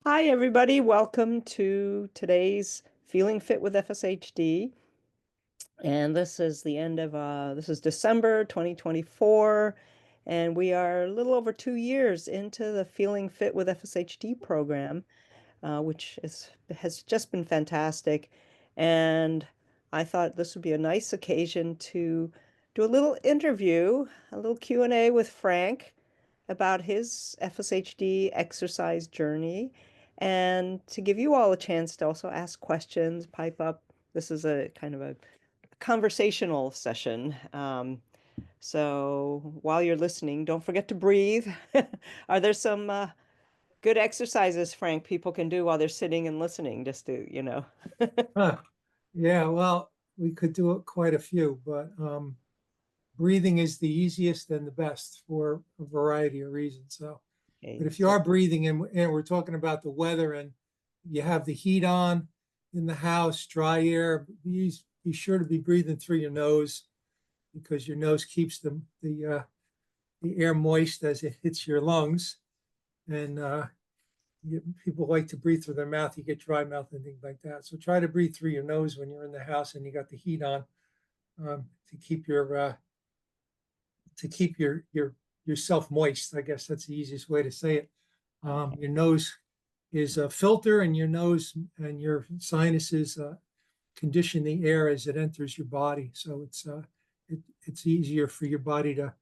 Hi, everybody. Welcome to today's Feeling Fit with FSHD. And this is the end of, this is December 2024. And we are a little over 2 years into the Feeling Fit with FSHD program, which has just been fantastic. And I thought this would be a nice occasion to do a little interview, a little Q&A with Frank about his FSHD exercise journey and to give you all a chance to also ask questions, pipe up. This is a kind of a conversational session. So while you're listening, don't forget to breathe. Are there some good exercises, Frank, people can do while they're sitting and listening, just to. Huh. Yeah, well, we could do it quite a few, but breathing is the easiest and the best for a variety of reasons. But Okay, if you so are breathing and we're talking about the weather and you have the heat on in the house, dry air, be sure to be breathing through your nose because your nose keeps the air moist as it hits your lungs. And people like to breathe through their mouth. You get dry mouth and things like that. So try to breathe through your nose when you're in the house and you got the heat on to keep yourself moist. I guess that's the easiest way to say it. Your nose is a filter, and your nose and your sinuses condition the air as it enters your body. So it's easier for your body to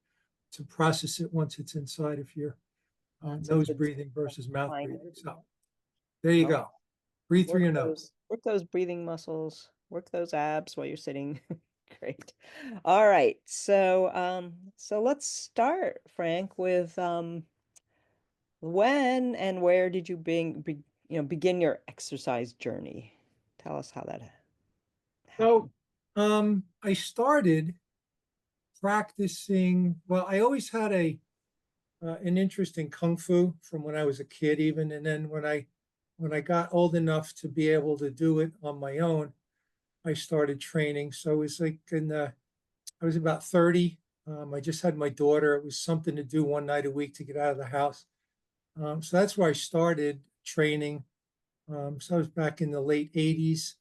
process it once it's inside of your that's a nose good breathing versus mouth breathing. reminder. So there you Okay. go. Breathe through your nose. Work those breathing muscles, work those abs while you're sitting. Great. All right. So let's start, Frank, with when and where did you begin your exercise journey? Tell us how that happened. So I started practicing. Well, I always had an interest in kung fu from when I was a kid, even, and then when I got old enough to be able to do it on my own, I started training. So it was like I was about 30. I just had my daughter. It was something to do one night a week to get out of the house. So that's where I started training. So I was back in the late 80s.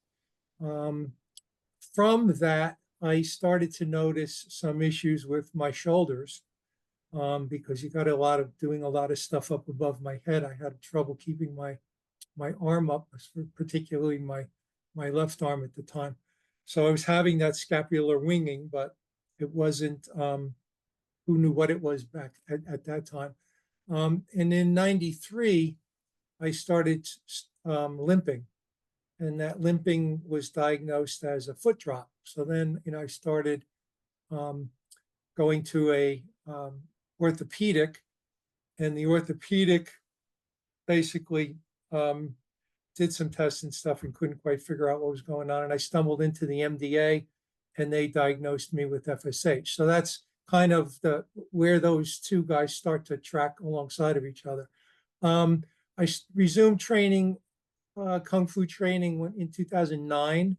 Um, from that, I started to notice some issues with my shoulders because you got doing a lot of stuff up above my head. I had trouble keeping my arm up, particularly my left arm at the time. So I was having that scapular winging, but it wasn't. Who knew what it was back at that time? And in '93, I started limping, and that limping was diagnosed as a foot drop. So then, I started going to a orthopedic, and the orthopedic basically did some tests and stuff and couldn't quite figure out what was going on. And I stumbled into the MDA, and they diagnosed me with FSH. So that's kind of where those two guys start to track alongside of each other. I resumed training, kung fu training in 2009.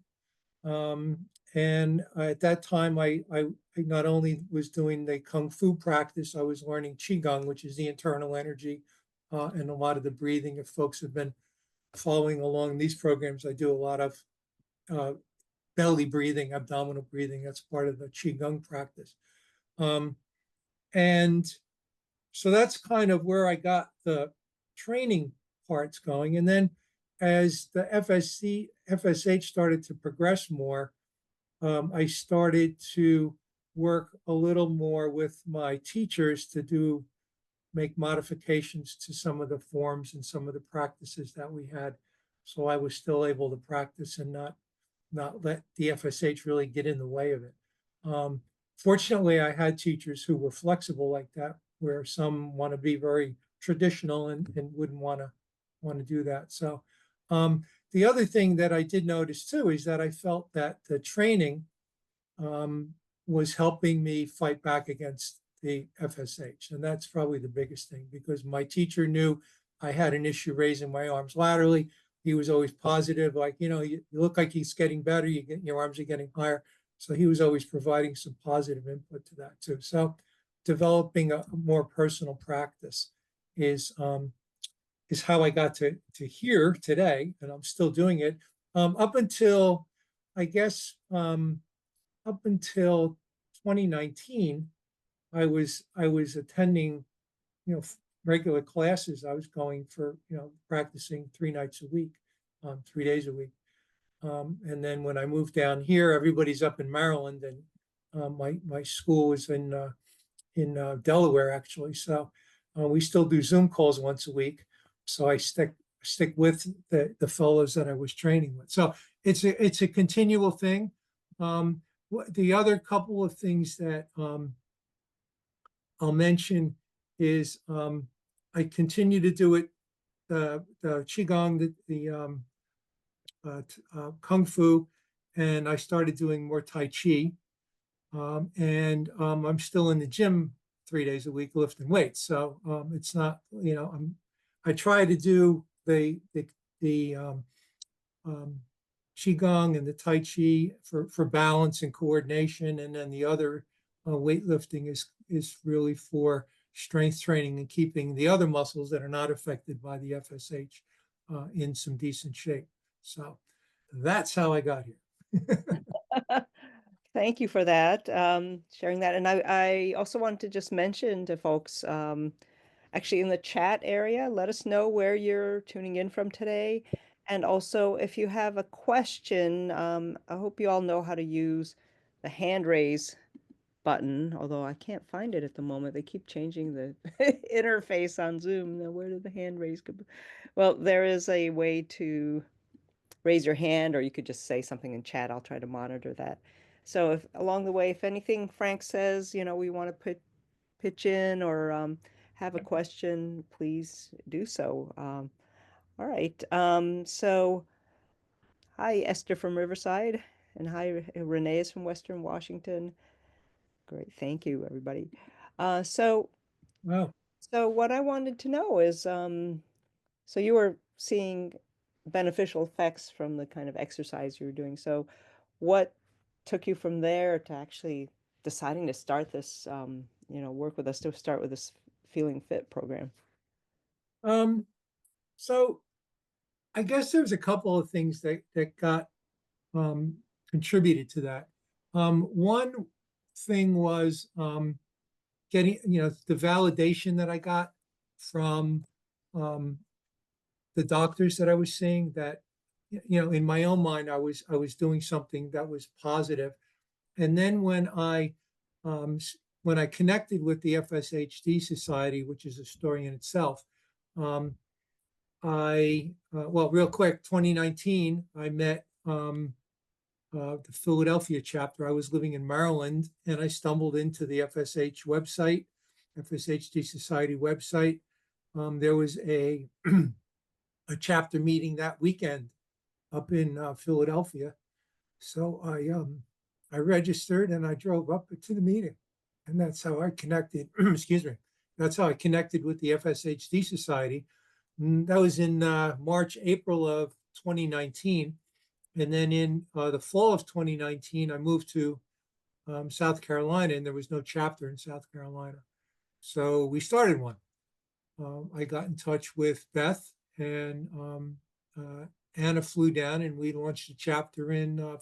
And at that time, I not only was doing the kung fu practice, I was learning qigong, which is the internal energy, and a lot of the breathing. If folks have been following along these programs, I do a lot of uh, belly breathing, abdominal breathing. That's part of the qigong practice. Um, and so that's kind of where I got the training parts going. And then as the FSH started to progress more, I started to work a little more with my teachers to make modifications to some of the forms and some of the practices that we had. So I was still able to practice and not let the FSH really get in the way of it. Fortunately, I had teachers who were flexible like that, where some want to be very traditional and wouldn't want to do that. So the other thing that I did notice too is that I felt that the training was helping me fight back against the FSH. And that's probably the biggest thing because my teacher knew I had an issue raising my arms laterally. He was always positive, like, you look like he's getting better, your arms are getting higher. So he was always providing some positive input to that too. So developing a more personal practice is is how I got to here today, and I'm still doing it. Up until, I guess, up until 2019, I was attending, regular classes. I was going for, practicing 3 nights a week, 3 days a week. And then when I moved down here, everybody's up in Maryland, and my school is in Delaware, actually. So we still do Zoom calls once a week. So I stick with the fellows that I was training with. So it's a continual thing. The other couple of things that I'll mention is I continue to do it, the Qigong, the Kung Fu, and I started doing more Tai Chi. And I'm still in the gym 3 days a week lifting weights. So it's not, I try to do the Qigong and the Tai Chi for balance and coordination. And then the other weightlifting is really for strength training and keeping the other muscles that are not affected by the FSH in some decent shape. So that's how I got here. Thank you for that, sharing that. And I also wanted to just mention to folks, actually in the chat area, let us know where you're tuning in from today. And also, if you have a question, I hope you all know how to use the hand raise button, although I can't find it at the moment. They keep changing the interface on Zoom. Now, where did the hand raise go? Well, there is a way to raise your hand, or you could just say something in chat. I'll try to monitor that. So if along the way, if anything Frank says, we want to pitch in or have a question, please do so. All right. So hi, Esther from Riverside, and hi, Renee is from Western Washington. Great. Thank you, everybody. So Wow. what I wanted to know is, so you were seeing beneficial effects from the kind of exercise you were doing. So what took you from there to actually deciding to start this, work with us to start with this Feeling Fit program? So I guess there's a couple of things that got contributed to that. One thing was getting, the validation that I got from the doctors that I was seeing, that, in my own mind, I was doing something that was positive. And then when I connected with the FSHD Society, which is a story in itself, well, real quick, 2019, I met the Philadelphia chapter. I was living in Maryland, and I stumbled into the FSH website, FSHD Society website. There was a chapter meeting that weekend up in Philadelphia. So I registered and I drove up to the meeting, and that's how I connected. Excuse me. That's how I connected with the FSHD Society. That was in March, April of 2019. And then in the fall of 2019, I moved to South Carolina, and there was no chapter in South Carolina. So we started one. I got in touch with Beth, and Anna flew down, and we launched a chapter in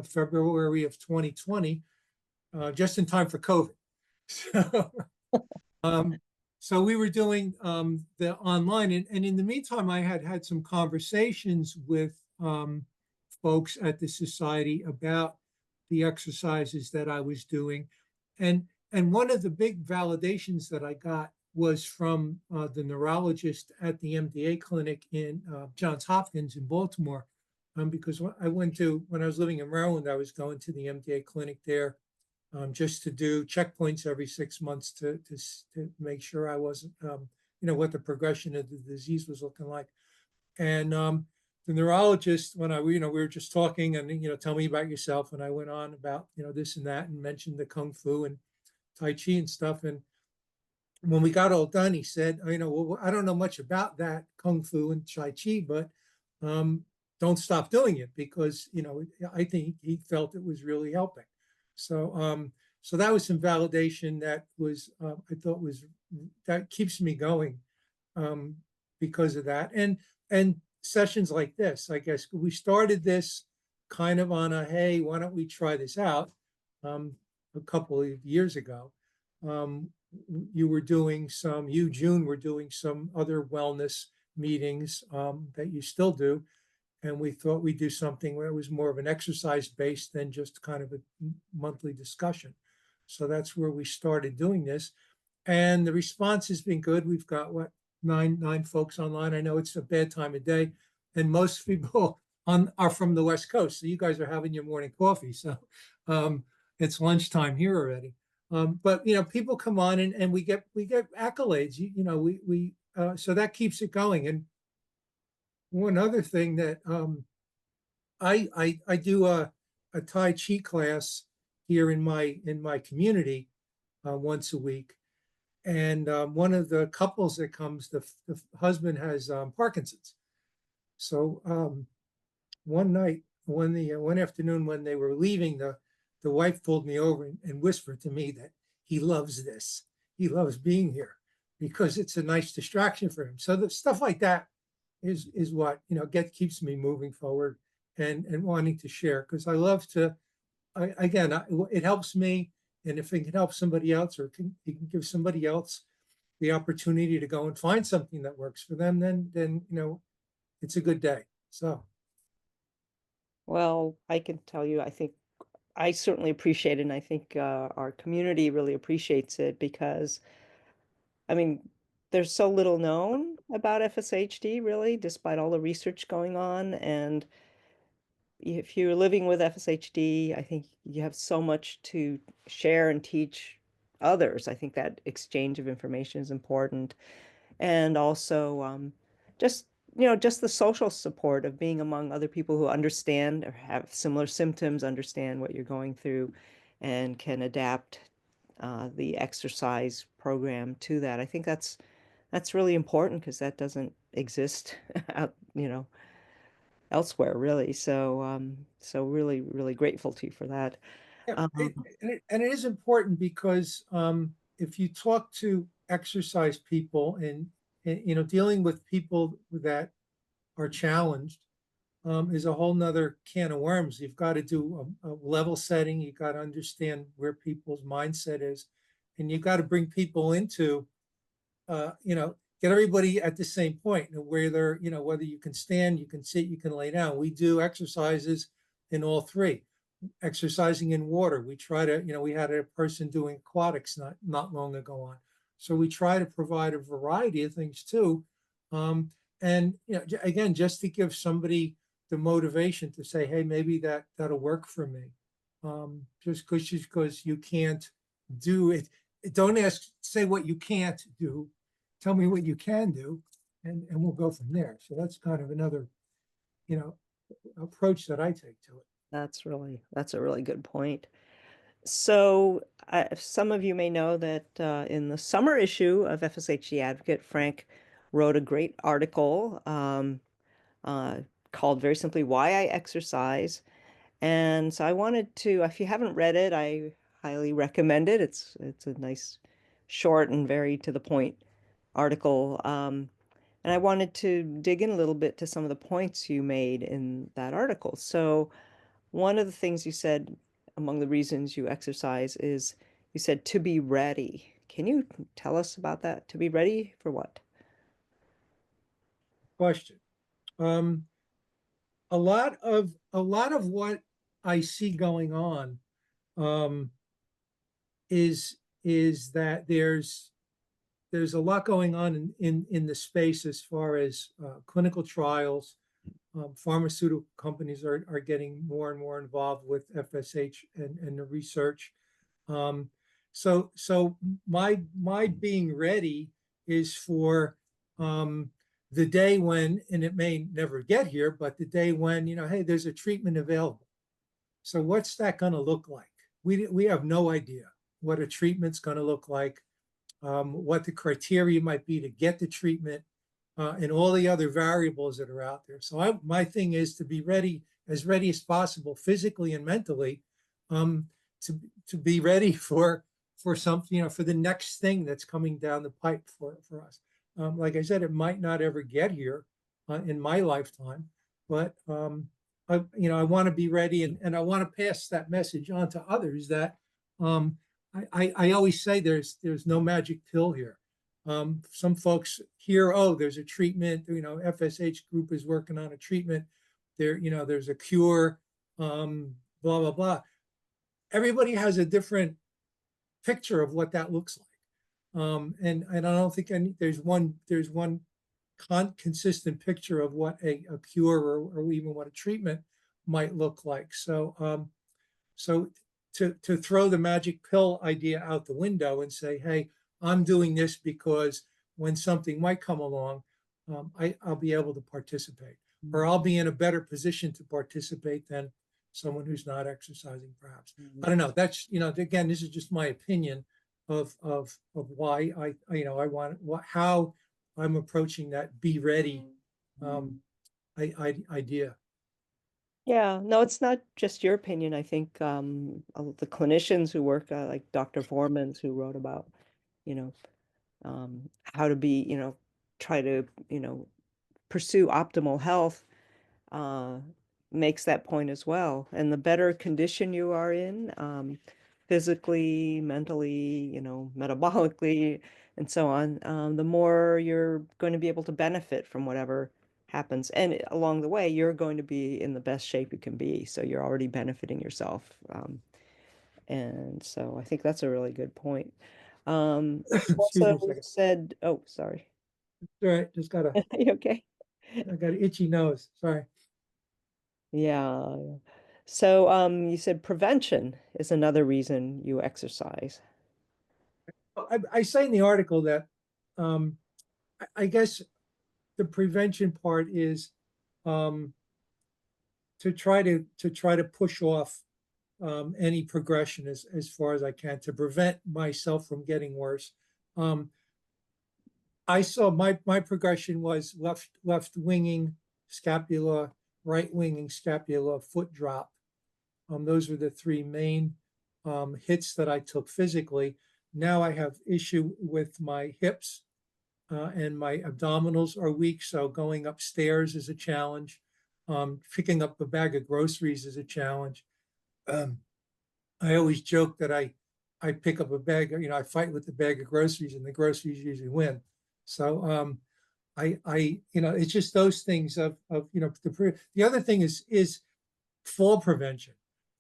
February of 2020, just in time for COVID. So we were doing the online, and in the meantime, I had some conversations with folks at the society about the exercises that I was doing, and one of the big validations that I got was from the neurologist at the MDA clinic in Johns Hopkins in Baltimore, because when I was living in Maryland, I was going to the MDA clinic there just to do checkpoints every 6 months to make sure I wasn't, what the progression of the disease was looking like. And the neurologist, when we were just talking, and tell me about yourself, and I went on about this and that, and mentioned the Kung Fu and Tai Chi and stuff. And when we got all done, he said, well, I don't know much about that Kung Fu and Tai Chi, but don't stop doing it, because I think he felt it was really helping. So so that was some validation that was I thought that keeps me going, because of that. And sessions like this, I guess we started this kind of on a, hey, why don't we try this out? A couple of years ago. You were doing some, you, June, were doing some other wellness meetings that you still do. And we thought we'd do something where it was more of an exercise based than just kind of a monthly discussion. So that's where we started doing this. And the response has been good. We've got what, nine folks online. I know it's a bad time of day, and most people are from the West Coast. So you guys are having your morning coffee. So it's lunchtime here already. But people come on and we get accolades. So that keeps it going. And one other thing that I do a Tai Chi class here in my community once a week. And one of the couples that comes, the husband has Parkinson's. So one afternoon when they were leaving, the wife pulled me over and whispered to me that he loves this. He loves being here because it's a nice distraction for him. So the stuff like that is what keeps me moving forward and wanting to share, because I love to. It helps me. And if it can help somebody else, or it can give somebody else the opportunity to go and find something that works for them, then it's a good day. So, Well, I can tell you, I think I certainly appreciate it, and I think our community really appreciates it because, I mean, there's so little known about FSHD, really, despite all the research going on. And if you're living with FSHD, I think you have so much to share and teach others. I think that exchange of information is important. And also just, just the social support of being among other people who understand or have similar symptoms, understand what you're going through, and can adapt the exercise program to that. I think that's really important because that doesn't exist out, elsewhere, really. So really, really grateful to you for that. yeah, Um, and it is important because if you talk to exercise people and dealing with people that are challenged is a whole nother can of worms. You've got to do a level setting. You've got to understand where people's mindset is, and you've got to bring people into get everybody at the same point where they're, whether you can stand, you can sit, you can lay down. We do exercises in all three. Exercising in water. We try to, we had a person doing aquatics not long ago on. So we try to provide a variety of things too. And again, just to give somebody the motivation to say, hey, maybe that'll work for me. Just because you can't do it. Don't say what you can't do. Tell me what you can do, and we'll go from there. So that's kind of another, approach that I take to it. that's a really good point. So, some of you may know that in the summer issue of FSHD Advocate, Frank wrote a great article uh, called very simply "Why I Exercise." And so I wanted to, if you haven't read it, I highly recommend it. It's a nice, short and very to the point article. And I wanted to dig in a little bit to some of the points you made in that article. So one of the things you said among the reasons you exercise is you said to be ready. Can you tell us about that? To be ready for what? Question. Um, a lot of what I see going on um, is that there's a lot going on in the space as far as clinical trials. Pharmaceutical companies are getting more and more involved with FSH and the research. Um, so my being ready is for the day when, and it may never get here, but the day when, hey, there's a treatment available. So what's that going to look like? We have no idea what a treatment's going to look like, what the criteria might be to get the treatment, and all the other variables that are out there. So my thing is to be ready as possible, physically and mentally, to be ready for something, for the next thing that's coming down the pipe for us. Like I said, it might not ever get here in my lifetime, but I want to be ready, and I want to pass that message on to others that I always say there's no magic pill here. Some folks hear, oh, there's a treatment, FSH group is working on a treatment. There's a cure, blah, blah, blah. Everybody has a different picture of what that looks like. And I don't think there's one consistent picture of what a cure or even what a treatment might look like. So to throw the magic pill idea out the window and say, hey, I'm doing this because when something might come along, I'll be able to participate, or I'll be in a better position to participate than someone who's not exercising, perhaps. I don't know. That's, again, this is just my opinion of why I want how I'm approaching that be ready idea. Yeah, no, it's not just your opinion. I think the clinicians who work, like Dr. Foreman's, who wrote about, you know, how to be, try to, pursue optimal health, uh, makes that point as well. And the better condition you are in, physically, mentally, metabolically, and so on, the more you're going to be able to benefit from whatever happens. And along the way, you're going to be in the best shape you can be. So you're already benefiting yourself. And so I think that's a really good point. You Excuse also me a second. said, oh, sorry. All right, just You okay? I got an itchy nose. Sorry. Yeah. So, you said prevention is another reason you exercise. I say in the article that um, I guess the prevention part is um, to try to push off any progression as far as I can to prevent myself from getting worse. Um, I saw my progression was left winging scapula, right winging scapula, foot drop. Those were the three main hits that I took physically. Now I have issue with my hips and my abdominals are weak, so going upstairs is a challenge. Picking up a bag of groceries is a challenge. Um, I always joke that I pick up a bag, I fight with the bag of groceries, and the groceries usually win. So it's just those things the other thing is fall prevention.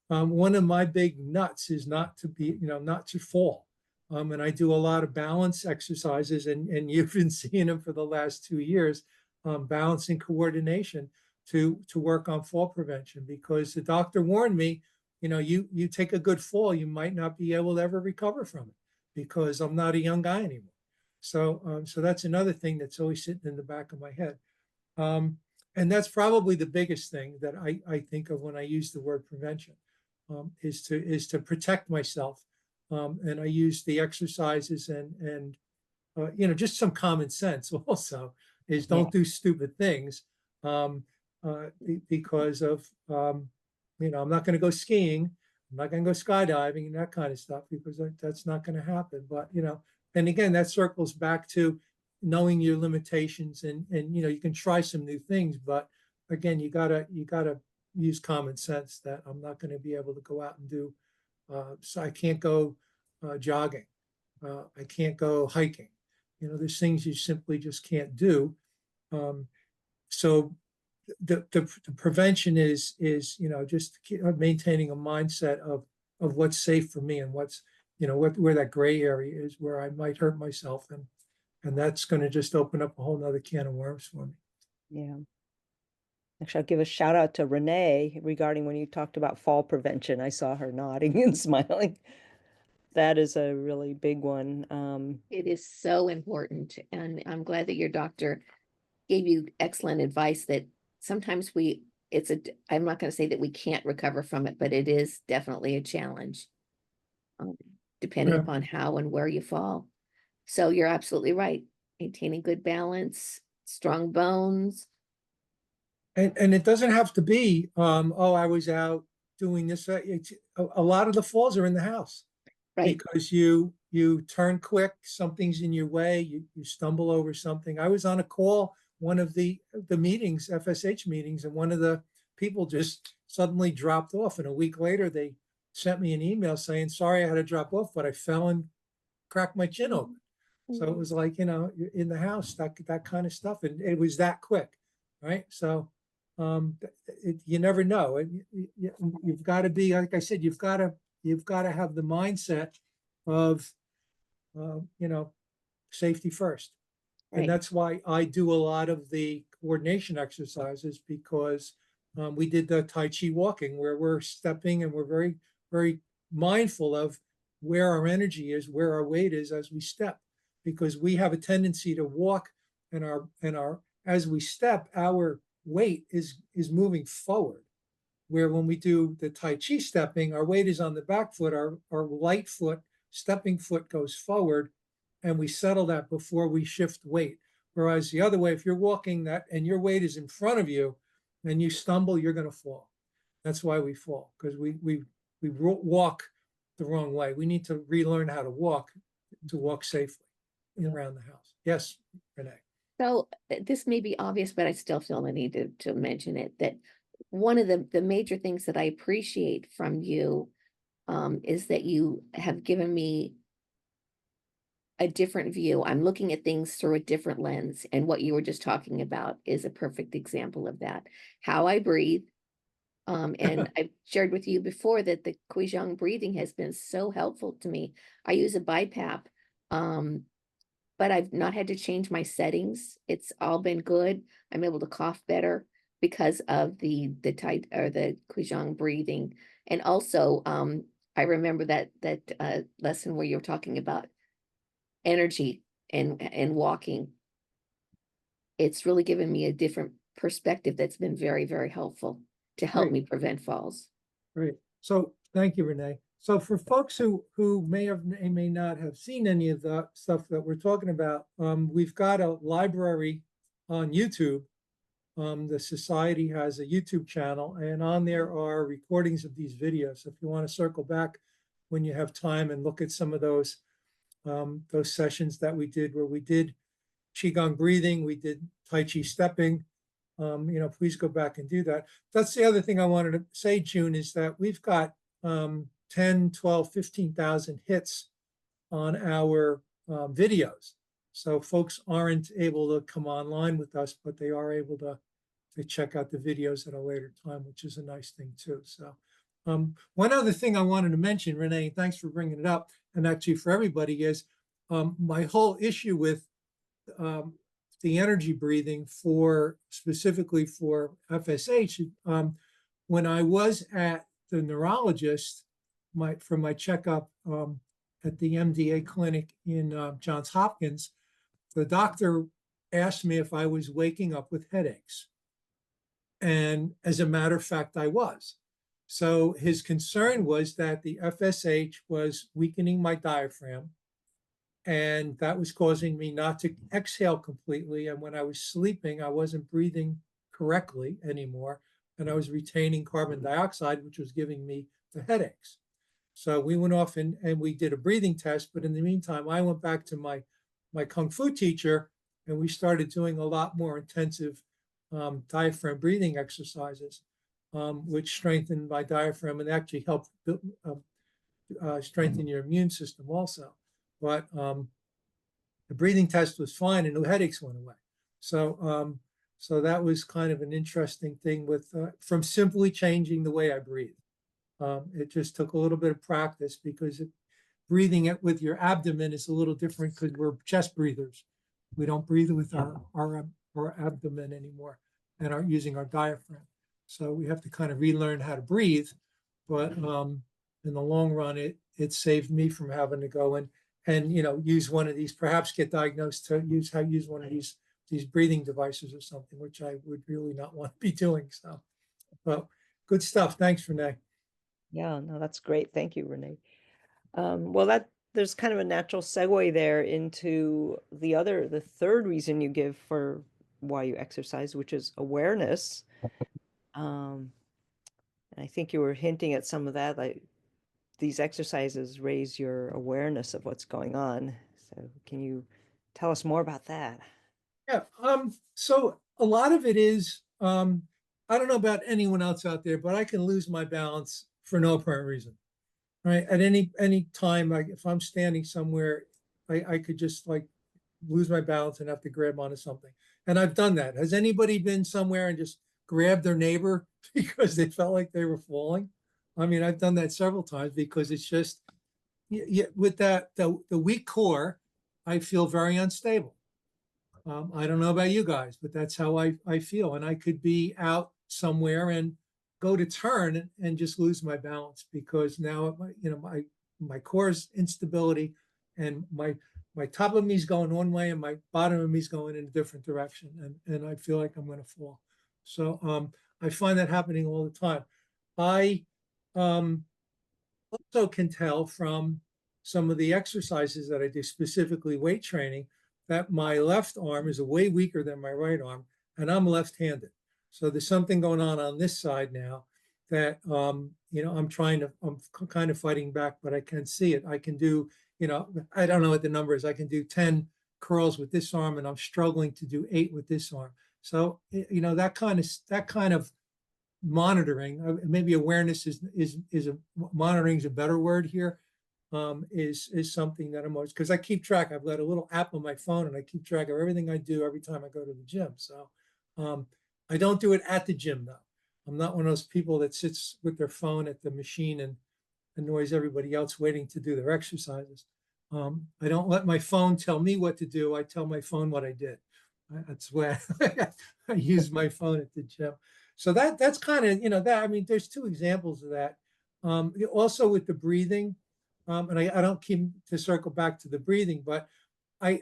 One of my big nuts is not to fall. And I do a lot of balance exercises, and you've been seeing them for the last 2 years, balance and coordination to work on fall prevention, because the doctor warned me, you take a good fall, you might not be able to ever recover from it, because I'm not a young guy anymore. So that's another thing that's always sitting in the back of my head. And that's probably the biggest thing that I think of when I use the word prevention, is to protect myself. And I use the exercises and just some common sense also, is Yeah. don't do stupid things, because of, I'm not going to go skiing. I'm not going to go skydiving and that kind of stuff, because that's not going to happen. But, and again, that circles back to knowing your limitations, and you can try some new things, but again, you gotta use common sense that I'm not going to be able to go out and do. So I can't go jogging. I can't go hiking. There's things you simply just can't do. So the prevention is just maintaining a mindset of what's safe for me, and what's where that gray area is where I might hurt myself, and that's going to just open up a whole nother can of worms for me. Yeah. Actually, I'll give a shout out to Renee regarding when you talked about fall prevention. I saw her nodding and smiling. That is a really big one. It is so important. And I'm glad that your doctor gave you excellent advice that sometimes I'm not going to say that we can't recover from it, but it is definitely a challenge, depending Yeah. upon how and where you fall. So you're absolutely right. Maintaining good balance, strong bones. And it doesn't have to be, I was out doing this. A lot of the falls are in the house, Right. because you you turn quick, something's in your way, you stumble over something. I was on a call, one of the meetings, FSH meetings, and one of the people just suddenly dropped off. And a week later, they sent me an email saying, sorry, I had to drop off, but I fell and cracked my chin open. So it was like, you're in the house, that kind of stuff. And it was that quick, right? So you never know. You've got to be, like I said, you've got to have the mindset of, safety first. And Right. that's why I do a lot of the coordination exercises, because we did the Tai Chi walking where we're stepping and we're very, very mindful of where our energy is, where our weight is as we step, because we have a tendency to walk and as we step, our weight is moving forward. Where when we do the Tai Chi stepping, our weight is on the back foot, our light foot, stepping foot goes forward, and we settle that before we shift weight. Whereas the other way, if you're walking that and your weight is in front of you and you stumble, you're going to fall. That's why we fall, because we walk the wrong way. We need to relearn how to walk safely around the house. Yes, Renee. So this may be obvious, but I still feel the need to mention it, that one of the major things that I appreciate from you is that you have given me a different view. I'm looking at things through a different lens. And what you were just talking about is a perfect example of that. How I breathe. And I've shared with you before that the Qigong breathing has been so helpful to me. I use a BiPAP, but I've not had to change my settings. It's all been good. I'm able to cough better because of the Qigong breathing. And also, I remember that lesson where you were talking about energy and walking. It's really given me a different perspective that's been very, very helpful to help Great. me prevent falls. Great. So thank you, Renee. So for folks who may not have seen any of the stuff that we're talking about, we've got a library on YouTube. The Society has a YouTube channel, and on there are recordings of these videos. So if you want to circle back when you have time and look at some of those sessions that we did, where we did Qigong breathing, we did Tai Chi stepping, please go back and do that. That's the other thing I wanted to say, June, is that we've got 10, 12, 15,000 hits on our videos. So folks aren't able to come online with us, but they are able to check out the videos at a later time, which is a nice thing too. So one other thing I wanted to mention, Renee, thanks for bringing it up, and actually for everybody, is my whole issue with the energy breathing specifically for FSH. When I was at the neurologist for my checkup at the MDA clinic in Johns Hopkins, the doctor asked me if I was waking up with headaches. And as a matter of fact, I was. So his concern was that the FSH was weakening my diaphragm, and that was causing me not to exhale completely. And when I was sleeping, I wasn't breathing correctly anymore, and I was retaining carbon dioxide, which was giving me the headaches. So we went off and we did a breathing test. But in the meantime, I went back to my Kung Fu teacher, and we started doing a lot more intensive diaphragm breathing exercises, which strengthened my diaphragm and actually helped strengthen your immune system also. But the breathing test was fine, and the headaches went away. So that was kind of an interesting thing from simply changing the way I breathe. It just took a little bit of practice, because breathing it with your abdomen is a little different, because we're chest breathers. We don't breathe with our abdomen anymore and are using our diaphragm. So we have to kind of relearn how to breathe. But in the long run, it saved me from having to go and use one of these, perhaps get diagnosed to use one of these breathing devices or something, which I would really not want to be doing. So, well, good stuff. Thanks, Renee. Yeah, no, that's great. Thank you, Renee. Well, there's kind of a natural segue there into the third reason you give for why you exercise, which is awareness. And I think you were hinting at some of that, like these exercises raise your awareness of what's going on. So can you tell us more about that? Yeah. So a lot of it is, I don't know about anyone else out there, but I can lose my balance for no apparent reason. Right. At any time, like if I'm standing somewhere, I could just like lose my balance and have to grab onto something. And I've done that. Has anybody been somewhere and just grabbed their neighbor because they felt like they were falling? I mean, I've done that several times because it's just with the weak core, I feel very unstable. I don't know about you guys, but that's how I feel. And I could be out somewhere and go to turn and just lose my balance because now, my core's instability and my top of me is going one way and my bottom of me is going in a different direction. And I feel like I'm going to fall. So I find that happening all the time. I also can tell from some of the exercises that I do, specifically weight training, that my left arm is way weaker than my right arm, and I'm left-handed. So there's something going on this side now that, I'm kind of fighting back, but I can see it. I can do, I don't know what the number is. I can do 10 curls with this arm, and I'm struggling to do 8 with this arm. So, that kind of monitoring, maybe awareness monitoring is a better word here, is something that I'm always, because I keep track. I've got a little app on my phone and I keep track of everything I do every time I go to the gym. So I don't do it at the gym though. I'm not one of those people that sits with their phone at the machine and annoys everybody else waiting to do their exercises. I don't let my phone tell me what to do. I tell my phone what I did. That's why I use my phone at the gym. So that's kind of, that, I mean, there's 2 examples of that. Also with the breathing, and I don't keep to circle back to the breathing, but I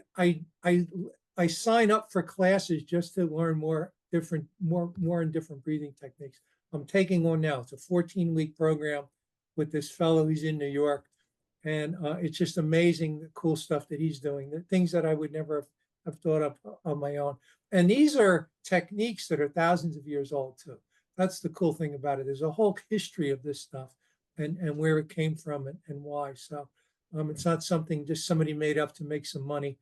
sign up for classes just to learn more and different breathing techniques. I'm taking one now. It's a 14-week program with this fellow. He's in New York, and it's just amazing the cool stuff that he's doing. The things that I would never have thought of on my own. And these are techniques that are thousands of years old too. That's the cool thing about it. There's a whole history of this stuff and where it came from and why. So it's not something just somebody made up to make some money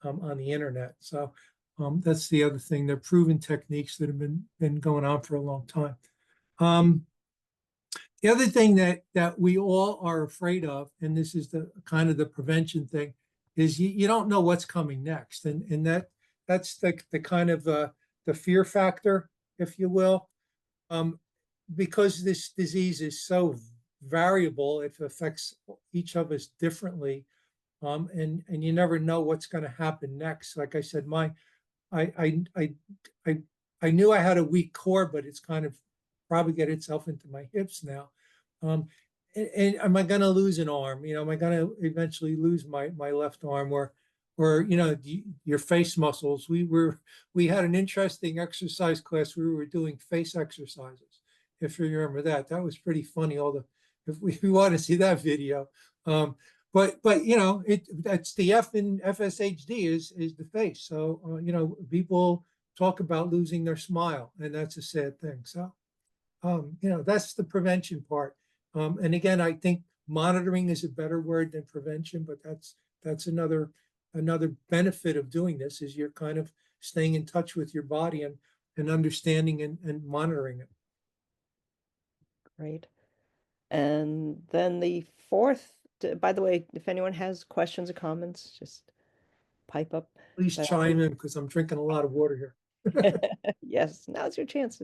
on the internet. So that's the other thing. They're proven techniques that have been going on for a long time. The other thing that we all are afraid of, and this is the kind of the prevention thing, is you don't know what's coming next. And that's the kind of the fear factor, if you will, because this disease is so variable, it affects each of us differently. And you never know what's going to happen next. Like I said, I knew I had a weak core, but it's kind of probably get itself into my hips now. And am I going to lose an arm? Am I going to eventually lose my left arm or your face muscles? We had an interesting exercise class. We were doing face exercises. If you remember that was pretty funny. If we want to see that video, but that's the F in FSHD is the face. So people talk about losing their smile, and that's a sad thing. So that's the prevention part. And again, I think monitoring is a better word than prevention, but that's another benefit of doing this is you're kind of staying in touch with your body and understanding and monitoring it. Great. And then the 4th, by the way, if anyone has questions or comments, just pipe up. Please chime in because I'm drinking a lot of water here. Yes, now's your chance.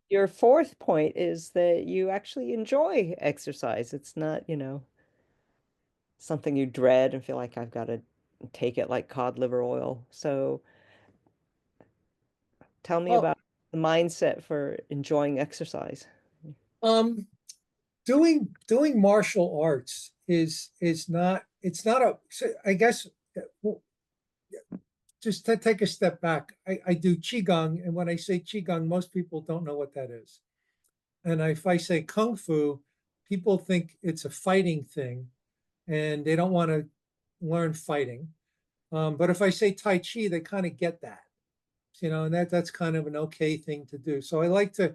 Your 4th point is that you actually enjoy exercise. It's not, something you dread and feel like I've got to take it like cod liver oil. So tell me about the mindset for enjoying exercise. Doing martial arts is not, it's not I guess, just to take a step back, I do Qigong, and when I say Qigong, most people don't know what that is. And if I say Kung Fu, people think it's a fighting thing, and they don't want to learn fighting. But if I say Tai Chi, they kind of get that, and that's kind of an okay thing to do. So I like to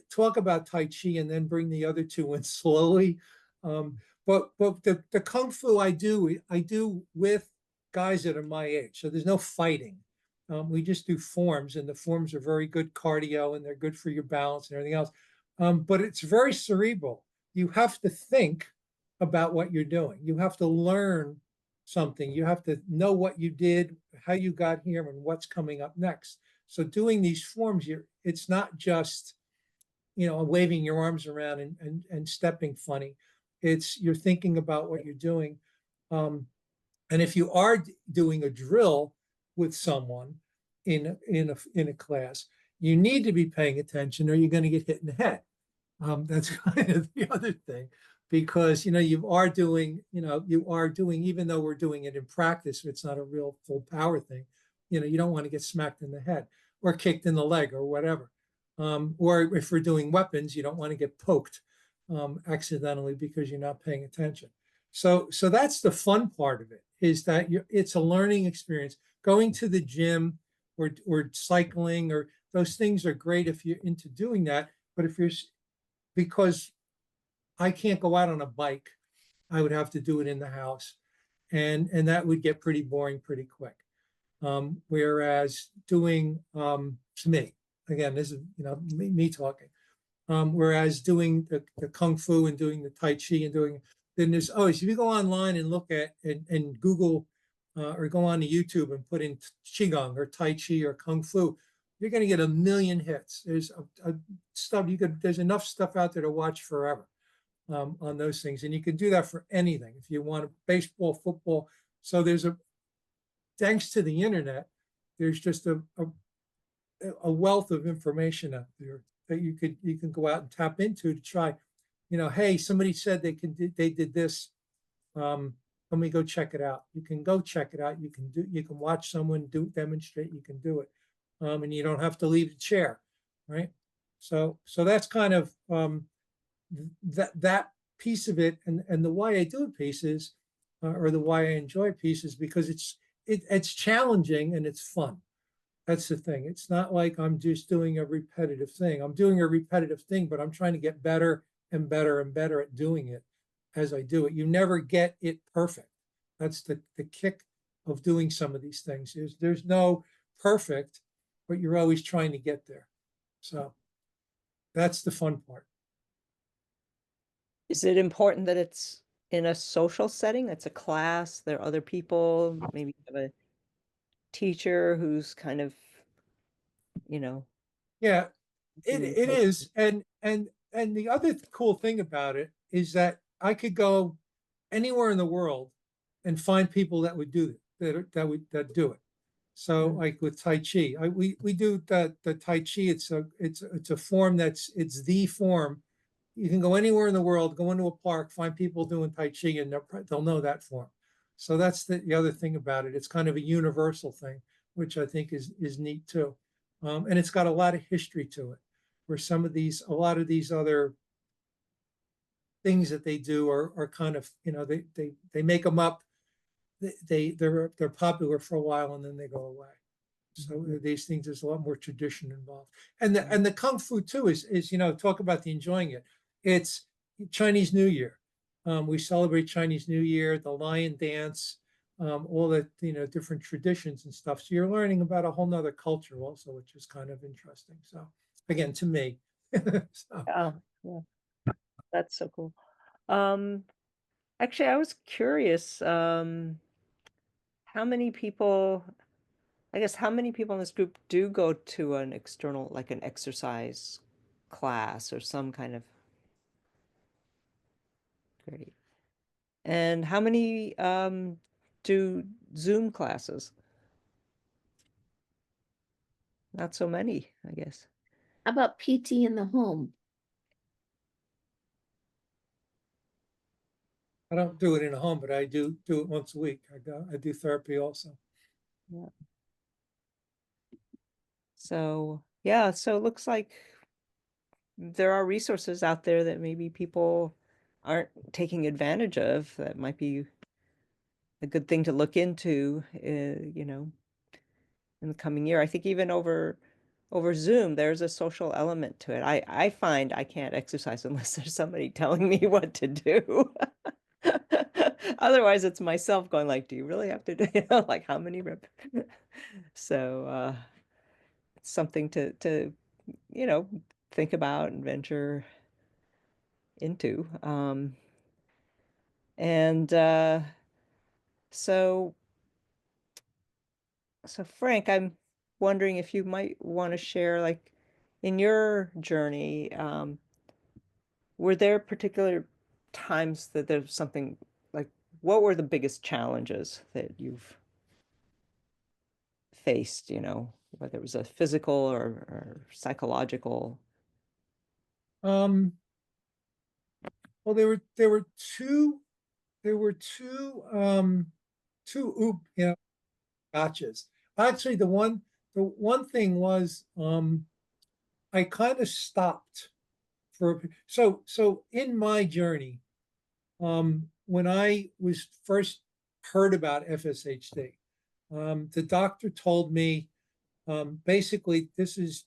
talk about Tai Chi and then bring the other two in slowly. But the Kung Fu I do with guys that are my age. So there's no fighting. We just do forms, and the forms are very good cardio, and they're good for your balance and everything else. But it's very cerebral. You have to think about what you're doing. You have to learn something. You have to know what you did, how you got here, and what's coming up next. So doing these forms, it's not just, waving your arms around and stepping funny. You're thinking about what you're doing. And if you are doing a drill with someone in a class, you need to be paying attention or you're going to get hit in the head. That's kind of the other thing, because you are doing, even though we're doing it in practice, it's not a real full power thing. You don't want to get smacked in the head or kicked in the leg or whatever. Or if we're doing weapons, you don't want to get poked accidentally because you're not paying attention. So that's the fun part of it, is that it's a learning experience. Going to the gym or cycling, or those things are great if you're into doing that. But because I can't go out on a bike, I would have to do it in the house, and that would get pretty boring pretty quick. Whereas doing, to me, again, this is me talking. Whereas doing the Kung Fu and doing the Tai Chi and then there's always, if you go online and look at and Google or go on to YouTube and put in Qigong or Tai Chi or Kung Fu, you're going to get a million hits. There's there's enough stuff out there to watch forever on those things. And you can do that for anything. If you want baseball, football. So thanks to the internet, there's just a wealth of information out there that you can go out and tap into to try, hey, somebody said they did this. Let me go check it out. You can go check it out. You can watch someone demonstrate, you can do it. And you don't have to leave the chair, right? So that's kind of that piece of it, and the why I do it pieces, or the why I enjoy pieces, because it's challenging and it's fun. That's the thing. It's not like I'm just doing a repetitive thing. I'm doing a repetitive thing, but I'm trying to get better and better and better at doing it as I do it. You never get it perfect. That's the kick of doing some of these things. There's no perfect, but you're always trying to get there. So that's the fun part. Is it important that it's in a social setting? It's a class, there are other people, maybe you have a teacher who's kind of, Yeah, it doing is. And the other cool thing about it is that I could go anywhere in the world and find people that would do it, that do it. So like with Tai Chi, we do the Tai Chi. It's a form it's the form. You can go anywhere in the world, go into a park, find people doing Tai Chi, and they'll know that form. So that's the other thing about it. It's kind of a universal thing, which I think is neat too. And it's got a lot of history to it, where a lot of these other things that they do are kind of, they make them up. They're popular for a while and then they go away. So these things, there's a lot more tradition involved. And the Kung Fu too is talk about the enjoying it. It's Chinese New Year. We celebrate Chinese New Year, the lion dance, all the different traditions and stuff. So you're learning about a whole nother culture also, which is kind of interesting. So again, to me. So. Oh, yeah. That's so cool. Actually, I was curious, how many people in this group do go to an external, like an exercise class or some kind of. Great. And how many do Zoom classes? Not so many, I guess. How about PT in the home? I don't do it in a home, but I do it once a week. I do therapy also. Yeah. So yeah, so it looks like there are resources out there that maybe people aren't taking advantage of. That might be a good thing to look into, in the coming year. I think even over over Zoom, there's a social element to it. I find I can't exercise unless there's somebody telling me what to do. Otherwise, it's myself going like, do you really have to do, like how many reps? So it's something to, think about and venture into. And so Frank, I'm wondering if you might want to share, like, in your journey, were there particular times that there's something like, what were the biggest challenges that you've faced, whether it was a physical or psychological? Um, well, there were two gotchas. Actually, the one thing was, I kind of stopped so in my journey, when I was first heard about FSHD, the doctor told me, basically, this is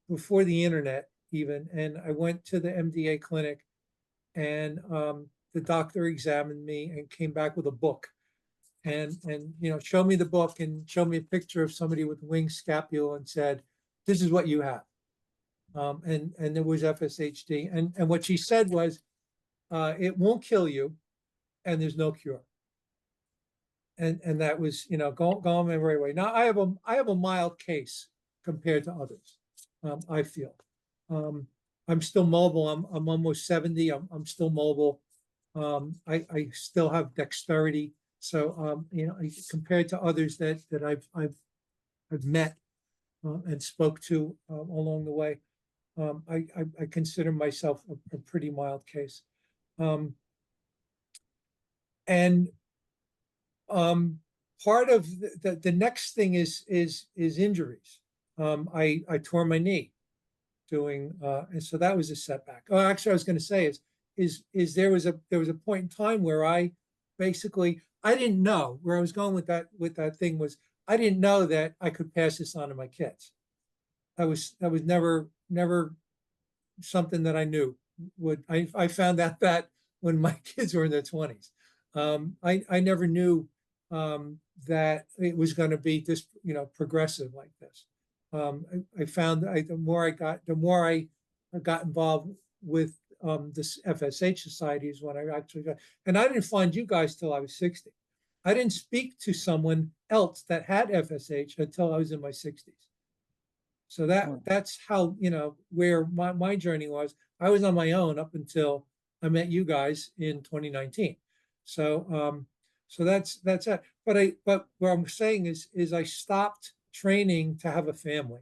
before the internet even, and I went to the MDA clinic, and the doctor examined me and came back with a book, and showed me the book and showed me a picture of somebody with winged scapula and said, "This is what you have." And it was FSHD, and what she said was, it won't kill you, and there's no cure. And that was, going my very way. Now I have a mild case compared to others. I feel, I'm still mobile. I'm almost 70. I'm still mobile. I still have dexterity. So, compared to others that I've met and spoke to along the way, I consider myself a pretty mild case. And part of the next thing is injuries. I tore my knee doing, and so that was a setback. Oh, actually, I was going to say is there was a point in time where I didn't know where I was going with that thing was, I didn't know that I could pass this on to my kids. That was never something that I knew would. I found out that when my kids were in their 20s. I never knew that it was going to be this, progressive like this. I found the more I got involved with this FSH Society is when I actually got, and I didn't find you guys till I was 60. I didn't speak to someone else that had FSH until I was in my 60s. So that's how, where my journey was. I was on my own up until I met you guys in 2019. So that's it. But what I'm saying is I stopped training to have a family,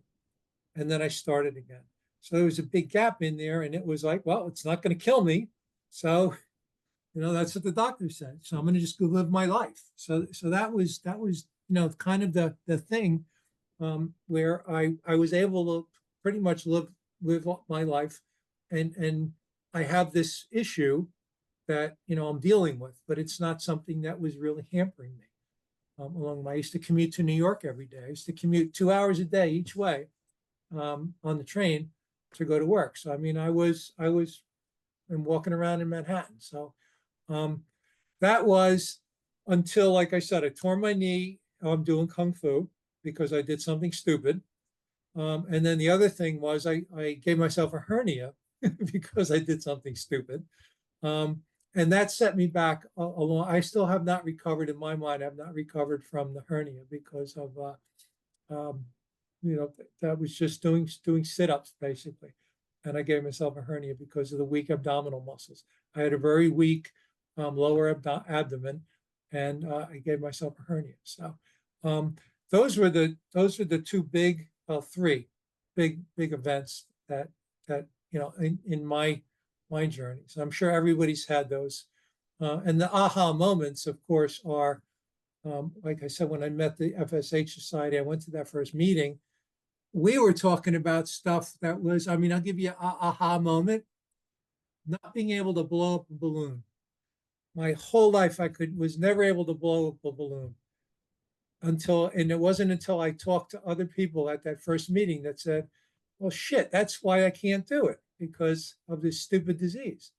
and then I started again. So there was a big gap in there, and it was like, well, it's not going to kill me. So, that's what the doctor said. So I'm going to just go live my life. So that was kind of the thing, where I was able to pretty much live my life, and I have this issue that I'm dealing with, but it's not something that was really hampering me. I used to commute to New York every day. I used to commute 2 hours a day each way, on the train to go to work. So I mean, I was and walking around in Manhattan. So that was until, like I said, I tore my knee. I'm doing kung fu because I did something stupid. And then the other thing was I gave myself a hernia because I did something stupid. And that set me back a long. I still have not recovered, in my mind. I've not recovered from the hernia because of, that was just doing sit-ups basically. And I gave myself a hernia because of the weak abdominal muscles. I had a very weak lower abdomen, and I gave myself a hernia. So those were the two three big events that in my journey. So I'm sure everybody's had those. And the aha moments, of course, are, like I said, when I met the FSH Society, I went to that first meeting. We were talking about stuff that was, I'll give you an aha moment. Not being able to blow up a balloon. My whole life, was never able to blow up a balloon and it wasn't until I talked to other people at that first meeting that said, well, shit, that's why I can't do it, because of this stupid disease.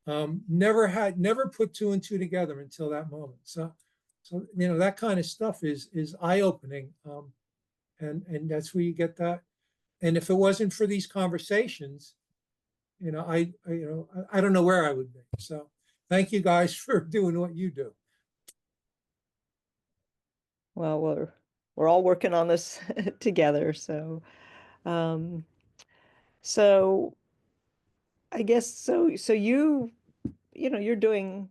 Never put two and two together until that moment. So that kind of stuff is eye-opening. And that's where you get that. And if it wasn't for these conversations, I don't know where I would be. So thank you guys for doing what you do. Well, we're all working on this together. So, um, so I guess so you're doing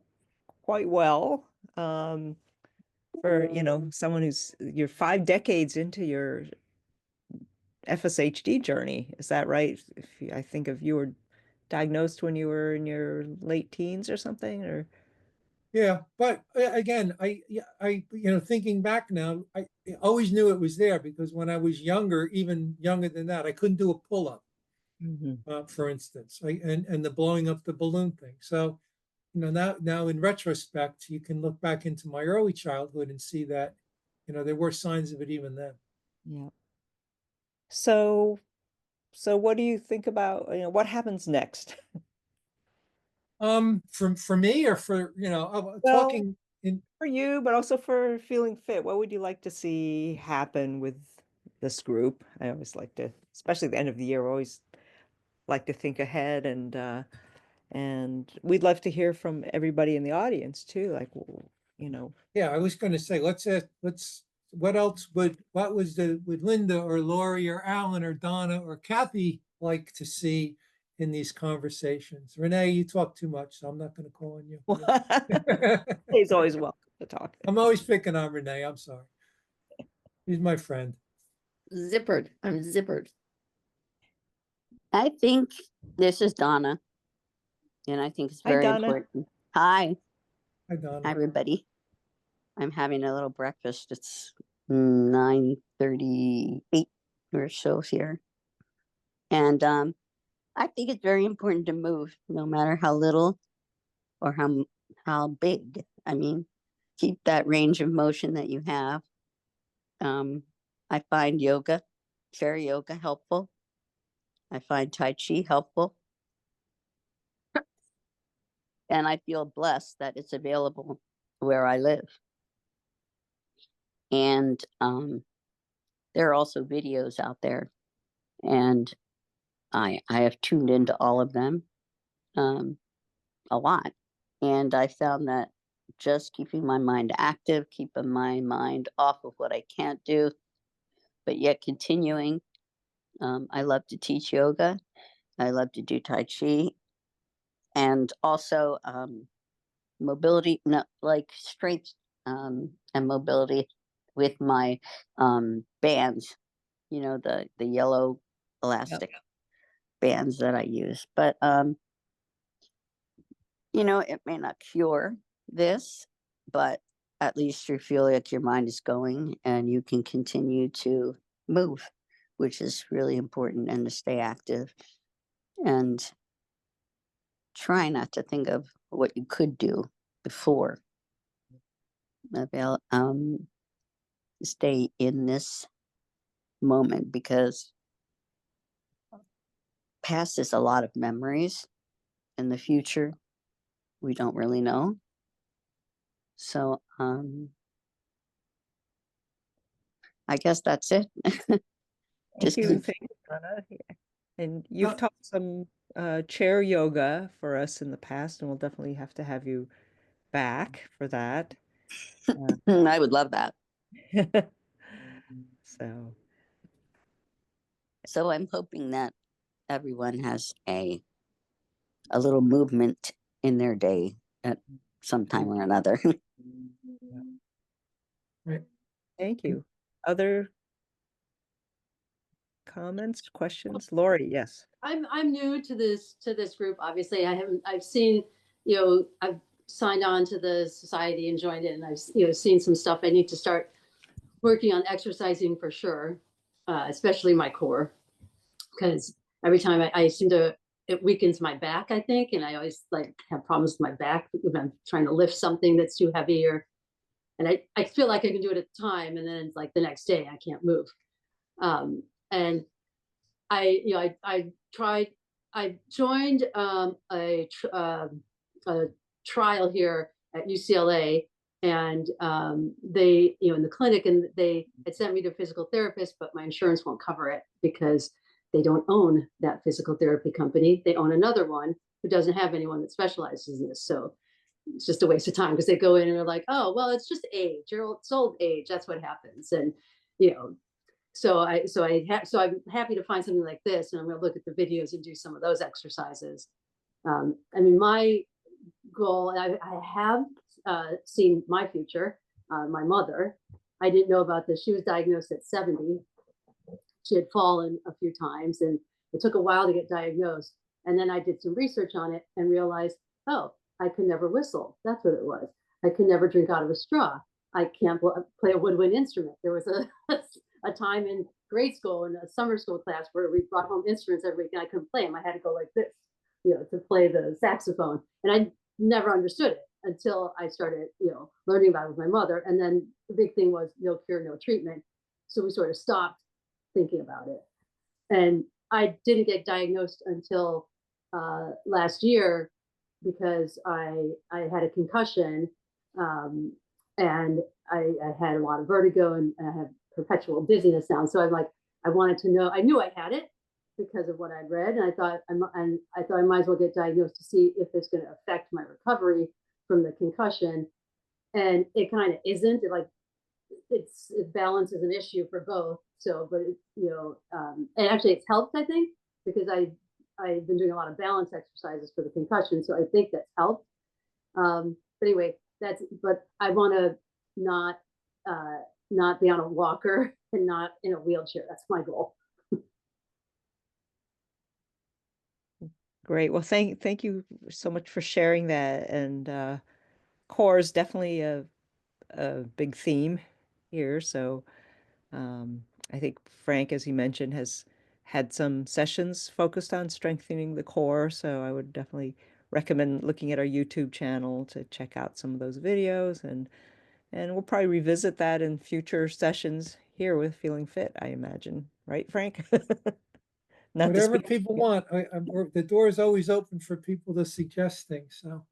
quite well, for, someone you're 5 decades into your FSHD journey. Is that right? I think of you were diagnosed when you were in your late teens or something, or Yeah, but again, thinking back now, I always knew it was there, because when I was younger, even younger than that, I couldn't do a pull-up, Mhm. for instance, and the blowing up the balloon thing. So, now in retrospect, you can look back into my early childhood and see that, there were signs of it even then. Yeah. So, so what do you think about, what happens next? For me, or for, Well, talking in, for you, but also for Feeling Fit, what would you like to see happen with this group? I always like to, especially at the end of the year, we always like to think ahead, and we'd love to hear from everybody in the audience too. Like, yeah, I was going to say, what else would Linda or Lori or Alan or Donna or Kathy like to see in these conversations? Renee, you talk too much, so I'm not going to call on you. he's always welcome to talk. I'm always picking on Renee. I'm sorry. He's my friend. Zippered. I'm zippered. I think this is Donna, and I think it's Hi, very Donna. important. Hi, Hi, Donna. everybody. I'm having a little breakfast. It's 9:38 or so here. And I think it's very important to move, no matter how little or how big. I mean, keep that range of motion that you have. I find chair yoga helpful. I find Tai Chi helpful. And I feel blessed that it's available where I live. And there are also videos out there, and I have tuned into all of them a lot. And I found that just keeping my mind active, keeping my mind off of what I can't do, but yet continuing. I love to teach yoga. I love to do Tai Chi, and also mobility, like strength and mobility with my bands, the yellow elastic bands that I use. But it may not cure this, but at least you feel like your mind is going and you can continue to move, which is really important, and to stay active and try not to think of what you could do before. Stay in this moment, because past is a lot of memories, and the future we don't really know. So I guess that's it. Thank you, Donna. Yeah. And you've taught some chair yoga for us in the past, and we'll definitely have to have you back for that. I would love that. So I'm hoping that everyone has a little movement in their day at some time or another. Right. Thank you. Other comments, questions? Lori, yes. I'm new to this group. Obviously, I've seen, I've signed on to the society and joined it, and I've seen some stuff. I need to start working on exercising for sure, especially my core, because every time I seem to, it weakens my back, I think, and I always have problems with my back when I'm trying to lift something that's too heavy, and I feel like I can do it at the time, and then it's like the next day I can't move. And I tried, I joined a trial here at UCLA, and they, in the clinic, and they had sent me to a physical therapist, but my insurance won't cover it because they don't own that physical therapy company. They own another one who doesn't have anyone that specializes in this. So it's just a waste of time because they go in and they're like, oh, well, it's just age. It's old age. That's what happens. And, so I'm happy to find something like this, and I'm going to look at the videos and do some of those exercises. My goal, I have seen my future. My mother, I didn't know about this. She was diagnosed at 70. She had fallen a few times, and it took a while to get diagnosed. And then I did some research on it and realized, oh, I could never whistle. That's what it was. I could never drink out of a straw. I can't play a woodwind instrument. There was a time in grade school in a summer school class where we brought home instruments every week and I couldn't play them. I had to go like this, to play the saxophone. And I never understood it until I started, learning about it with my mother. And then the big thing was no cure, no treatment. So we sort of stopped thinking about it. And I didn't get diagnosed until last year because I had a concussion, and I had a lot of vertigo, and I have perpetual dizziness now. So I'm like, I wanted to know. I knew I had it because of what I'd read, and I thought I might as well get diagnosed to see if it's going to affect my recovery from the concussion. And it kind of isn't. Balance is an issue for both. So, but and actually it's helped, I think, because I've been doing a lot of balance exercises for the concussion. So I think that's helped. But anyway, but I want to not be on a walker and not in a wheelchair. That's my goal. Great. Well, thank you so much for sharing that. And core is definitely a big theme here. So I think Frank, as he mentioned, has had some sessions focused on strengthening the core. So I would definitely recommend looking at our YouTube channel to check out some of those videos, and we'll probably revisit that in future sessions here with Feeling Fit, I imagine. Right, Frank? Not to Whatever speak. people want. The door is always open for people to suggest things. So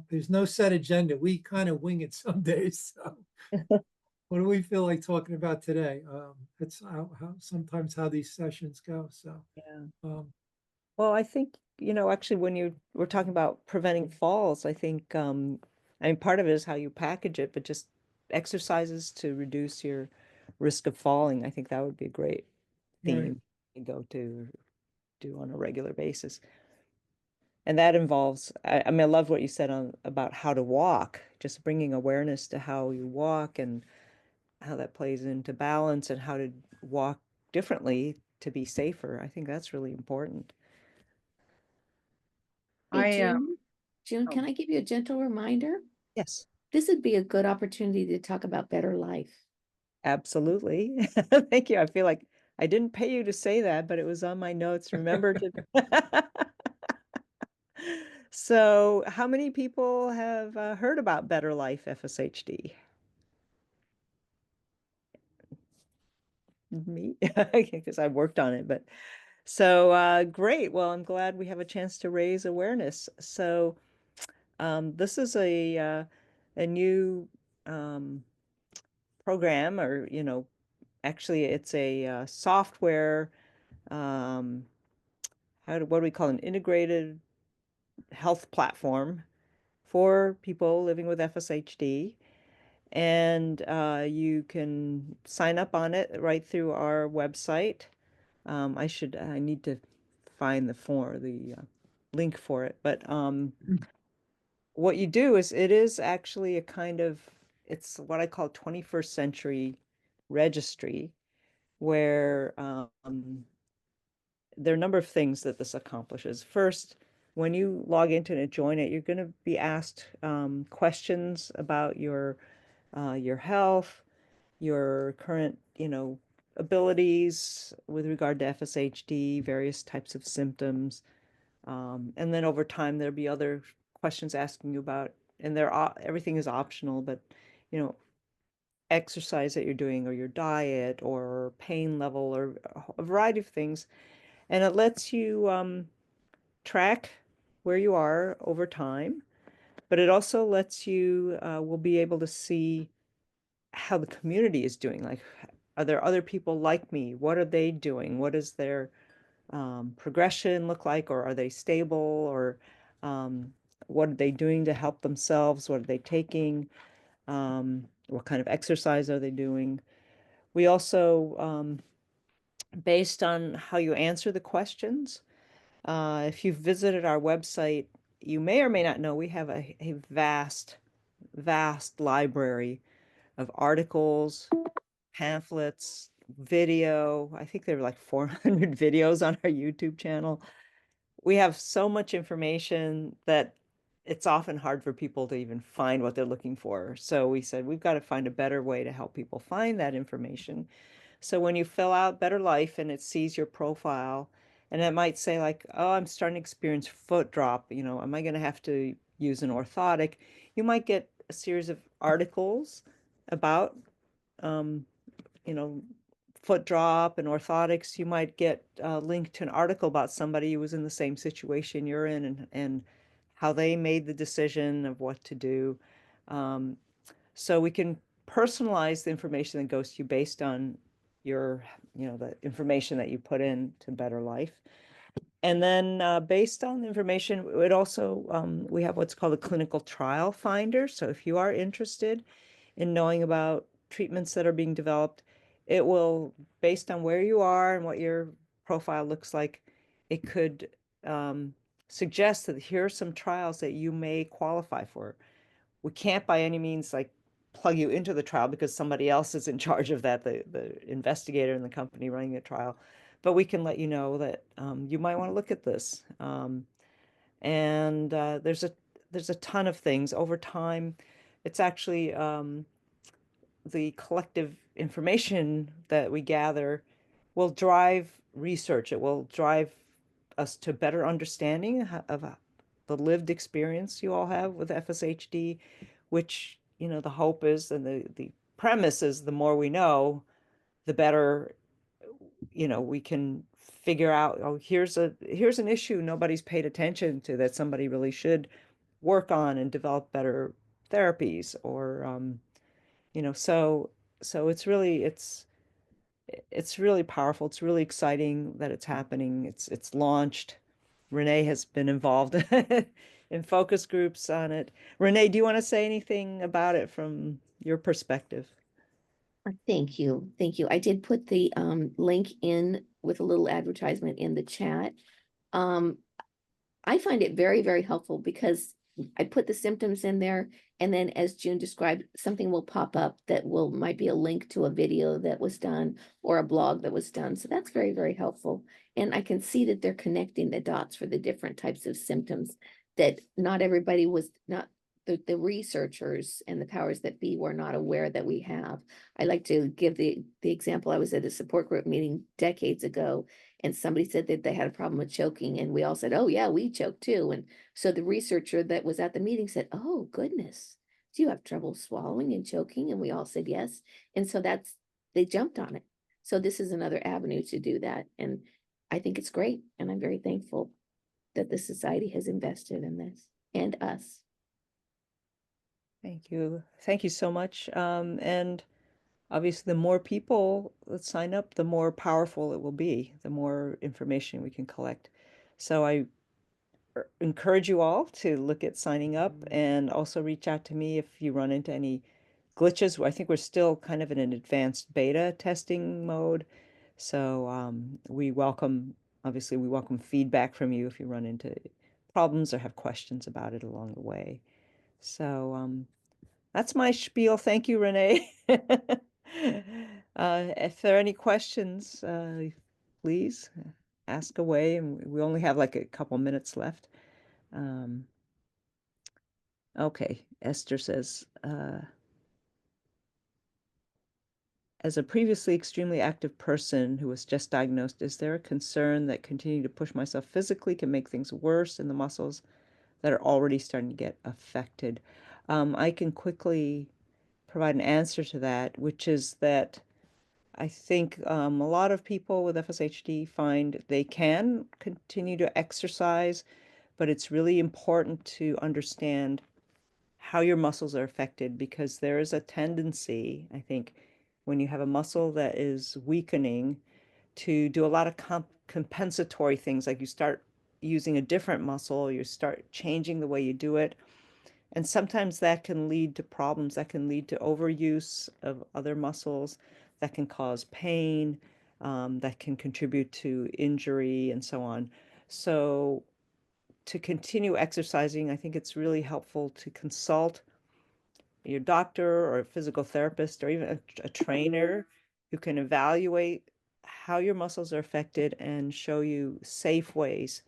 there's no set agenda. We kind of wing it some days. So what do we feel like talking about today? That's sometimes how these sessions go. So Yeah. well, I think, actually when you were talking about preventing falls, I think, part of it is how you package it, but just exercises to reduce your risk of falling. I think that would be a great theme to go to or do on a regular basis. And that involves, I love what you said about how to walk, just bringing awareness to how you walk and how that plays into balance and how to walk differently to be safer. I think that's really important. Hey, June, Oh, can I give you a gentle reminder? yes, This would be a good opportunity to talk about better life. absolutely. Thank you. I feel like I didn't pay you to say that, but it was on my notes. Remember to. So, how many people have heard about Better Life FSHD? Me, because I worked on it, but so great. Well, I'm glad we have a chance to raise awareness. So, this is a new program, or actually, it's a software. Um, what do we call an integrated health platform for people living with FSHD. And you can sign up on it right through our website. I need to find the link for it. But what you do is it is actually a kind of, it's what I call 21st century registry, where there are a number of things that this accomplishes. First, when you log into it and join it, you're going to be asked questions about your health, your current, abilities with regard to FSHD, various types of symptoms. And then over time, there'll be other questions asking you about, and everything is optional, but, exercise that you're doing or your diet or pain level or a variety of things. And it lets you track where you are over time, but it also lets you, will be able to see how the community is doing. Like, are there other people like me? What are they doing? What does their progression look like? Or are they stable? Or what are they doing to help themselves? What are they taking? What kind of exercise are they doing? We also, based on how you answer the questions, if you've visited our website, you may or may not know we have a vast, vast library of articles, pamphlets, video. I think there are like 400 videos on our YouTube channel. We have so much information that it's often hard for people to even find what they're looking for. So we said we've got to find a better way to help people find that information. So when you fill out Better Life and it sees your profile, and it might say like, oh, I'm starting to experience foot drop, you know, am I going to have to use an orthotic? You might get a series of articles about, um, you know, foot drop and orthotics. You might get linked to an article about somebody who was in the same situation you're in, and how they made the decision of what to do. Um, so we can personalize the information that goes to you based on your, you know, the information that you put in to Better Life. And then based on the information, it also, we have what's called a clinical trial finder. So if you are interested in knowing about treatments that are being developed, it will, based on where you are and what your profile looks like, it could suggest that here are some trials that you may qualify for. We can't by any means like plug you into the trial because somebody else is in charge of that, the investigator in the company running the trial. But we can let you know that you might want to look at this. And there's a ton of things over time. It's actually the collective information that we gather will drive research. It will drive us to better understanding of the lived experience you all have with FSHD, which, you know, the hope is, and the premise is, the more we know, the better, you know, we can figure out, oh, here's an issue nobody's paid attention to that somebody really should work on and develop better therapies, or you know, so it's really powerful. It's really exciting that it's happening. It's launched. Renee has been involved in focus groups on it. Renee, do you want to say anything about it from your perspective? Thank you. Thank you. I did put the link in with a little advertisement in the chat. I find it very, very helpful because I put the symptoms in there, and then as June described, something will pop up that might be a link to a video that was done or a blog that was done. So that's very, very helpful. And I can see that they're connecting the dots for the different types of symptoms that not everybody was not the researchers and the powers that be were not aware that we have. I like to give the example. I was at a support group meeting decades ago, and somebody said that they had a problem with choking, and we all said, oh yeah, we choke too. And so the researcher that was at the meeting said, oh goodness, do you have trouble swallowing and choking? And we all said yes. And so they jumped on it. So this is another avenue to do that. And I think it's great. And I'm very thankful that the society has invested in this and us. Thank you. Thank you so much. And obviously, the more people that sign up, the more powerful it will be, the more information we can collect. So I encourage you all to look at signing up, and also reach out to me if you run into any glitches. I think we're still kind of in an advanced beta testing mode. So obviously, we welcome feedback from you if you run into problems or have questions about it along the way. So that's my spiel. Thank you, Renee. If there are any questions, please ask away. And we only have like a couple minutes left. Okay, Esther says, as a previously extremely active person who was just diagnosed, is there a concern that continuing to push myself physically can make things worse in the muscles that are already starting to get affected? I can quickly provide an answer to that, which is that I think a lot of people with FSHD find they can continue to exercise, but it's really important to understand how your muscles are affected, because there is a tendency, I think, when you have a muscle that is weakening, to do a lot of compensatory things, like you start using a different muscle, you start changing the way you do it. And sometimes that can lead to problems, that can lead to overuse of other muscles, that can cause pain, that can contribute to injury and so on. So to continue exercising, I think it's really helpful to consult your doctor or a physical therapist or even a trainer who can evaluate how your muscles are affected and show you safe ways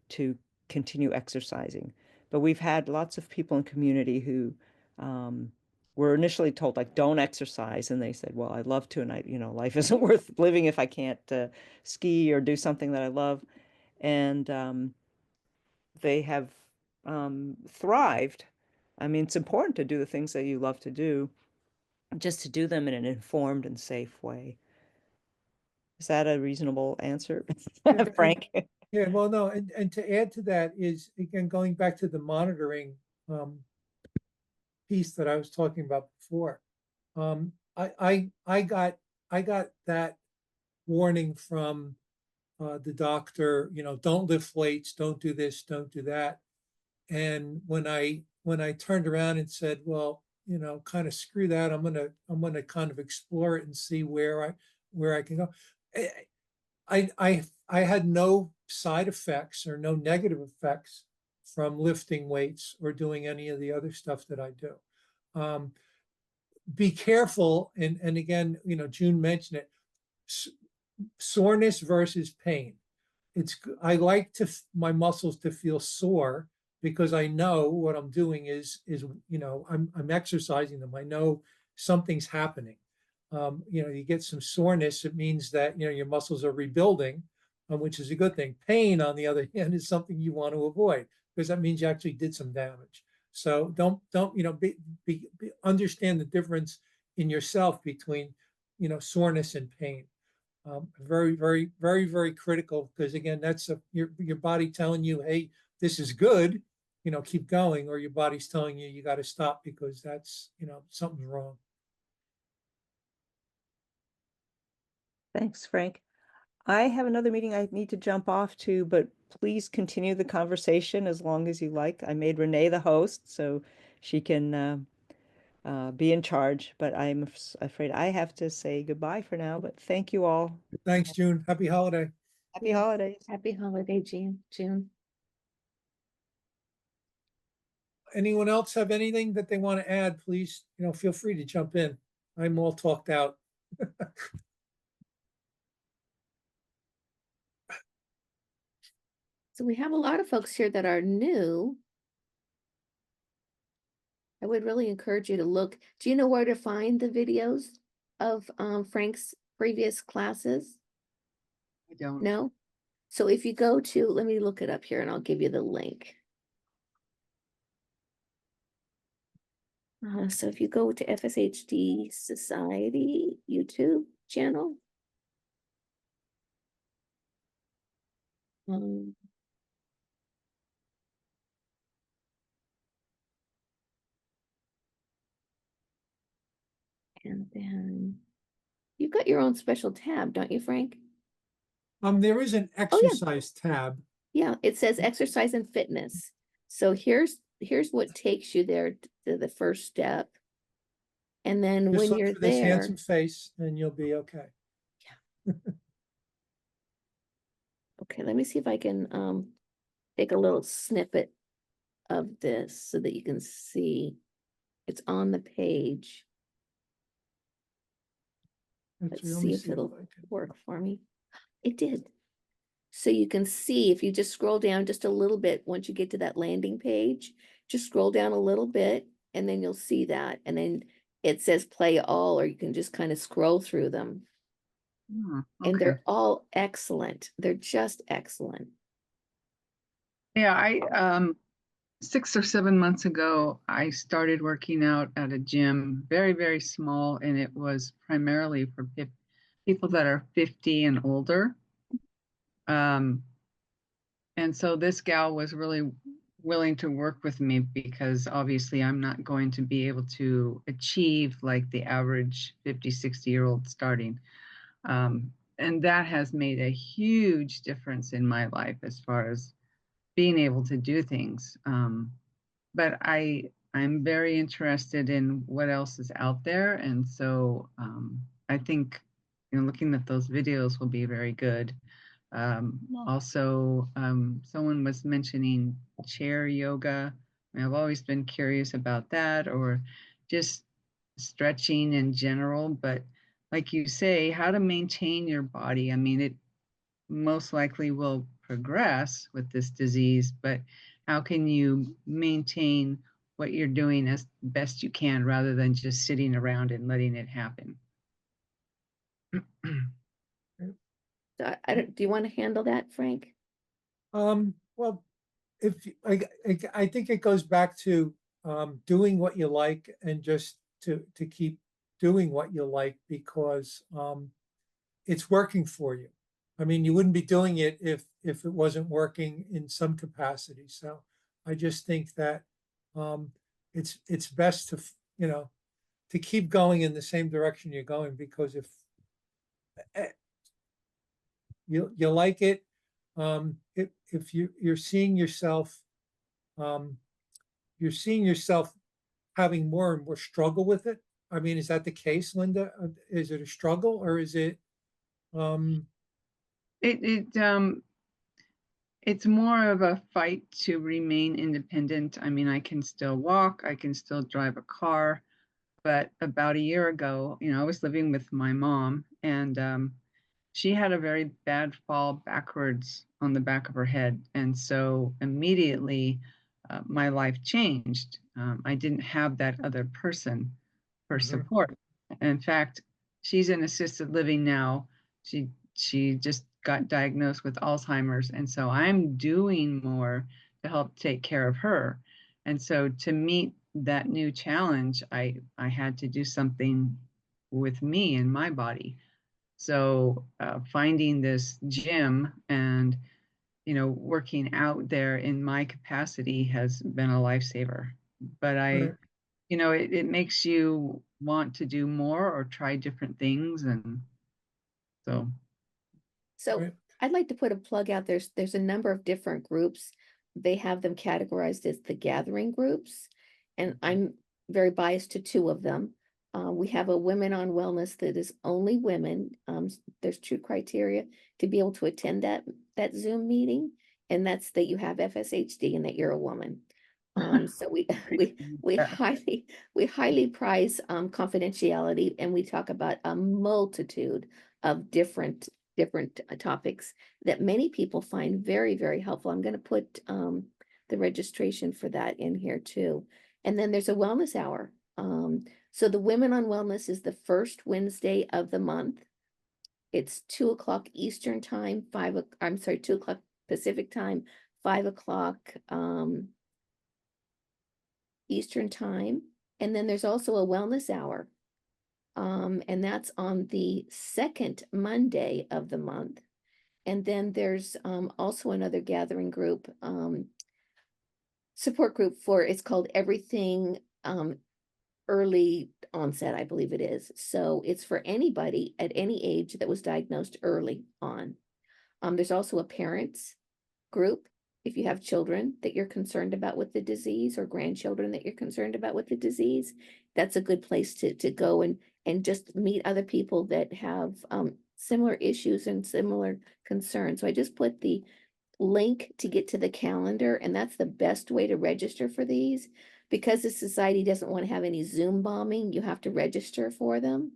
to continue exercising. But we've had lots of people in community who were initially told, like, don't exercise, and they said, well, I'd love to, and life isn't worth living if I can't ski or do something that I love. And they have thrived. I mean, it's important to do the things that you love to do, just to do them in an informed and safe way. Is that a reasonable answer, Yeah, Frank? Yeah, well, no, and to add to that is, again, going back to the monitoring piece that I was talking about before. I got that warning from the doctor, don't lift weights, don't do this, don't do that. And when I turned around and said, well, kind of screw that, I'm gonna kind of explore it and see where I can go. I had no side effects or no negative effects from lifting weights or doing any of the other stuff that I do. Be careful, and again, June mentioned it, soreness versus pain. I like my muscles to feel sore, because I know what I'm doing is I'm exercising them. I know something's happening. You get some soreness, it means that your muscles are rebuilding, which is a good thing. Pain, on the other hand, is something you want to avoid, because that means you actually did some damage. So don't understand the difference in yourself between soreness and pain. Very, very, very, very critical, because again, that's your body telling you, hey, this is good, keep going, or your body's telling you you got to stop because that's something's wrong. Thanks, Frank. I have another meeting I need to jump off to, but please continue the conversation as long as you like. I made Renee the host, so she can be in charge, but I'm afraid I have to say goodbye for now. But thank you all. Thanks, June. Happy holiday. Happy holidays. Happy holiday, June. Anyone else have anything that they want to add? Please, feel free to jump in. I'm all talked out. So we have a lot of folks here that are new. I would really encourage you to look. Do you know where to find the videos of Frank's previous classes? I don't. No? So if you go to, let me look it up here and I'll give you the link. So if you go to FSHD Society YouTube channel. And then you've got your own special tab, don't you, Frank? There is an exercise tab. Yeah, it says exercise and fitness. So here's what takes you there to the first step. And then Just when look you're for this there, handsome face and you'll be okay. okay, let me see if I can take a little snippet of this so that you can see it's on the page. Let's Actually, let see me if it'll I can- work for me. It did. So you can see if you just scroll down just a little bit, once you get to that landing page, just scroll down a little bit and then you'll see that. And then it says play all, or you can just kind of scroll through them. And Okay. they're all excellent. They're just excellent. Yeah, 6 or 7 months ago, I started working out at a gym, very, very small, and it was primarily for people that are 50 and older. And so this gal was really willing to work with me because obviously I'm not going to be able to achieve like the average 50, 60-year-old starting. And that has made a huge difference in my life as far as being able to do things. But I'm very interested in what else is out there. And so I think, looking at those videos will be very good. Also, someone was mentioning chair yoga. I've always been curious about that, or just stretching in general. But like you say, how to maintain your body. I mean, it most likely will progress with this disease, but how can you maintain what you're doing as best you can rather than just sitting around and letting it happen? So I don't, do you want to handle that, Frank? Well, if I think it goes back to doing what you like and just to keep doing what you like because it's working for you. I mean, you wouldn't be doing it if it wasn't working in some capacity. So I just think that it's best to to keep going in the same direction you're going because if you like it, if you're seeing yourself having more and more struggle with it. I mean, is that the case, Linda? Is it a struggle or is it? It's more of a fight to remain independent. I mean, I can still walk, I can still drive a car, but about a year ago, I was living with my mom, and she had a very bad fall backwards on the back of her head. And so immediately my life changed. I didn't have that other person for support. In fact, she's in assisted living now. She just got diagnosed with Alzheimer's. And so I'm doing more to help take care of her. And so to meet that new challenge, I had to do something with me and my body. So finding this gym and, working out there in my capacity has been a lifesaver. But Right. it makes you want to do more or try different things. And so. So Right. I'd like to put a plug out. There's a number of different groups. They have them categorized as the gathering groups, and I'm very biased to two of them. We have a Women on Wellness that is only women. There's two criteria to be able to attend that Zoom meeting, and that's that you have FSHD and that you're a woman. So we highly prize confidentiality, and we talk about a multitude of different topics that many people find very, very helpful. I'm going to put the registration for that in here too. And then there's a wellness hour. So the Women on Wellness is the first Wednesday of the month. It's 2:00 Eastern time, 2:00 Pacific time, 5:00 Eastern time. And then there's also a wellness hour. And that's on the second Monday of the month. And then there's also another gathering group, support group it's called Everything Early Onset, I believe it is. So it's for anybody at any age that was diagnosed early on. There's also a parents group. If you have children that you're concerned about with the disease or grandchildren that you're concerned about with the disease, that's a good place to go and just meet other people that have similar issues and similar concerns. So I just put the link to get to the calendar, and that's the best way to register for these. Because the society doesn't want to have any Zoom bombing, you have to register for them.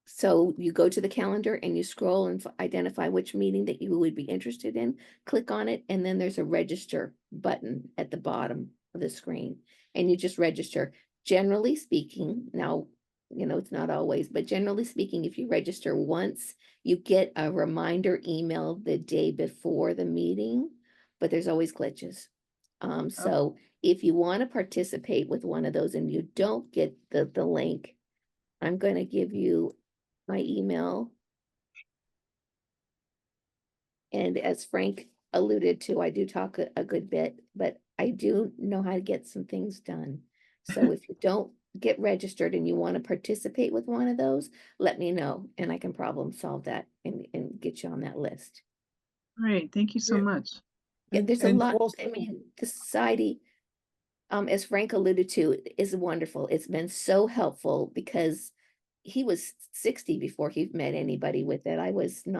So you go to the calendar and you scroll and identify which meeting that you would be interested in, click on it, and then there's a register button at the bottom of the screen, and you just register. Generally speaking, now, it's not always, but generally speaking, if you register once, you get a reminder email the day before the meeting. but there's always glitches. So if you want to participate with one of those and you don't get the link, I'm going to give you my email. And as Frank alluded to, I do talk a good bit, but I do know how to get some things done. So if you don't get registered and you want to participate with one of those, let me know and I can problem solve that and get you on that list. Great, thank you so Yeah. much. Yeah, there's a And lot. also, I mean, the society, as Frank alluded to, is wonderful. It's been so helpful because he was 60 before he met anybody with it. I wasn't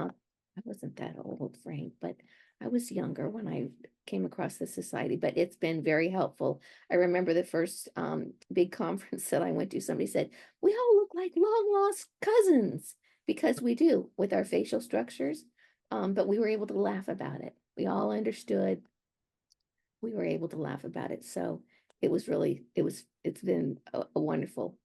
that old, Frank, but I was younger when I came across the society, but it's been very helpful. I remember the first big conference that I went to, somebody said, we all look like long lost cousins, because we do with our facial structures. But we were able to laugh about it. We all understood. We were able to laugh about it. So it's been a wonderful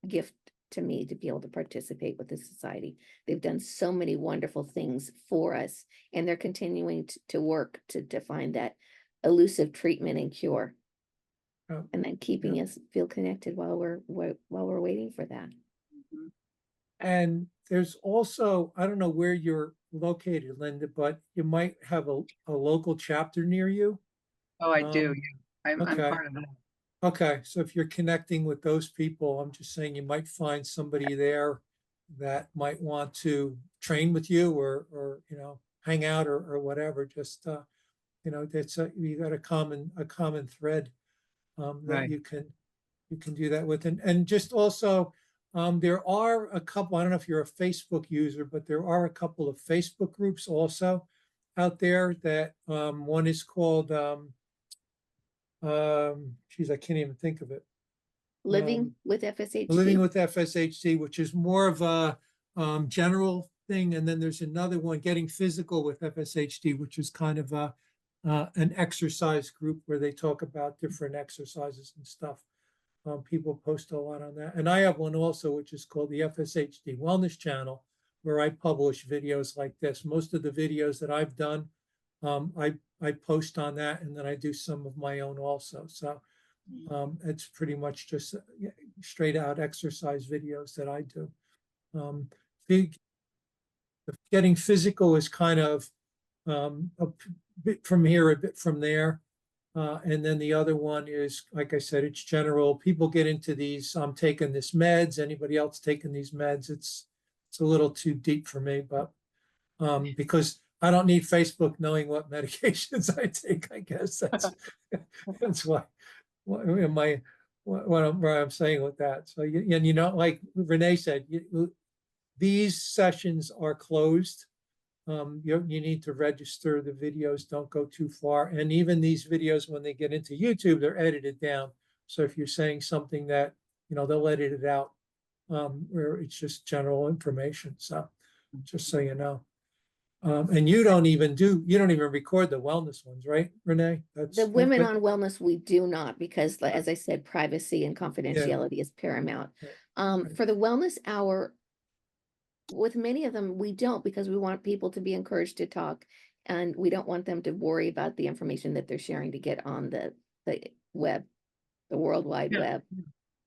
gift to me to be able to participate with the society. They've done so many wonderful things for us, and they're continuing to work to find that elusive treatment and cure, and then keeping us feel connected while we're waiting for that. and there's also, I don't know where you're located, Linda, but you might have a local chapter near you. Oh, I do. Um, Yeah. I'm okay. part of that. Okay, so if you're connecting with those people, I'm just saying you might find somebody there that might want to train with you or hang out or whatever. Just you got a common thread that Right. you can do that with. And just also, there are a couple, I don't know if you're a Facebook user, but there are a couple of Facebook groups also out there that one is called geez, I can't even think of it. Living with FSHD. Living with FSHD, which is more of a general thing. And then there's another one, Getting Physical with FSHD, which is kind of an exercise group where they talk about different exercises and stuff. People post a lot on that. And I have one also, which is called the FSHD Wellness Channel, where I publish videos like this. Most of the videos that I've done, I post on that, and then I do some of my own also. So it's pretty much just straight out exercise videos that I do. Getting Physical is kind of a bit from here, a bit from there. And then the other one is, like I said, it's general. People get into these, I'm taking this meds, anybody else taking these meds? It's a little too deep for me, but because I don't need Facebook knowing what medications I take, I guess that's why what I'm saying with that. So, and like Renee said, these sessions are closed. You need to register. The videos don't go too far. And even these videos, when they get into YouTube, they're edited down. So if you're saying something that, they'll edit it out where it's just general information. So just so you know. And you don't even record the wellness ones, right, Renee? The Women on Wellness, we do not, because as I said, privacy and confidentiality is paramount. Right. For the wellness hour, with many of them, we don't, because we want people to be encouraged to talk, and we don't want them to worry about the information that they're sharing to get on the web, the World Wide Web.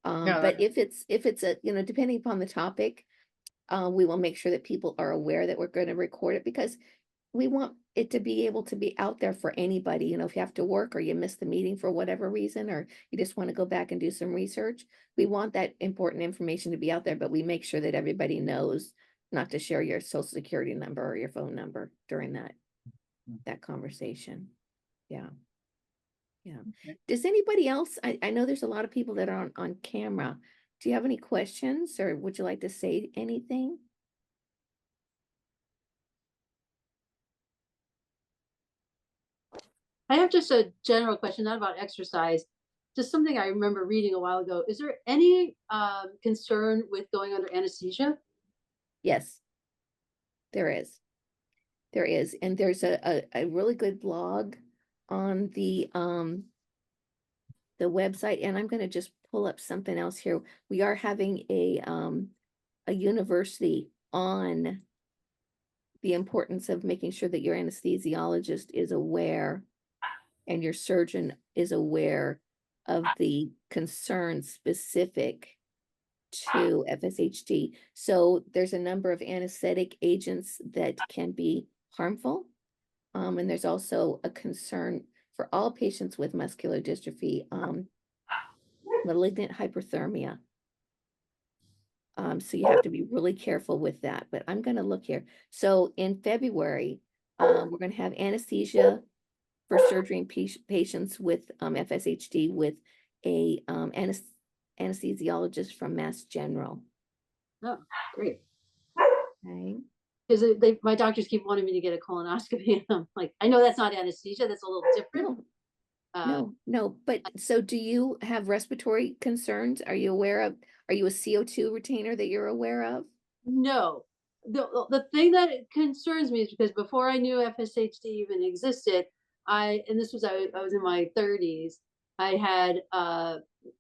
But if it's a, depending upon the topic, we will make sure that people are aware that we're going to record it, because we want it to be able to be out there for anybody. If you have to work or you miss the meeting for whatever reason, or you just want to go back and do some research, we want that important information to be out there, but we make sure that everybody knows not to share your social security number or your phone number during that conversation. Yeah. Okay. Does anybody else, I know there's a lot of people that are on camera. Do you have any questions, or would you like to say anything? I have just a general question, not about exercise, just something I remember reading a while ago. Is there any concern with going under anesthesia? Yes, there is. There is. And there's a really good blog on the website. And I'm going to just pull up something else here. We are having a university on the importance of making sure that your anesthesiologist is aware and your surgeon is aware of the concerns specific to FSHD. So there's a number of anesthetic agents that can be harmful. And there's also a concern for all patients with muscular dystrophy, malignant hyperthermia. So you have to be really careful with that, but I'm going to look here. So in February, we're going to have anesthesia for surgery in patients with FSHD with a anesthesiologist from Mass General. Oh, great. Okay. Because my doctors keep wanting me to get a colonoscopy. And I'm like, I know that's not anesthesia. That's a little different. No. But so do you have respiratory concerns? Are you a CO2 retainer that you're aware of? No. The thing that concerns me is because before I knew FSHD even existed, I was in my 30s. I had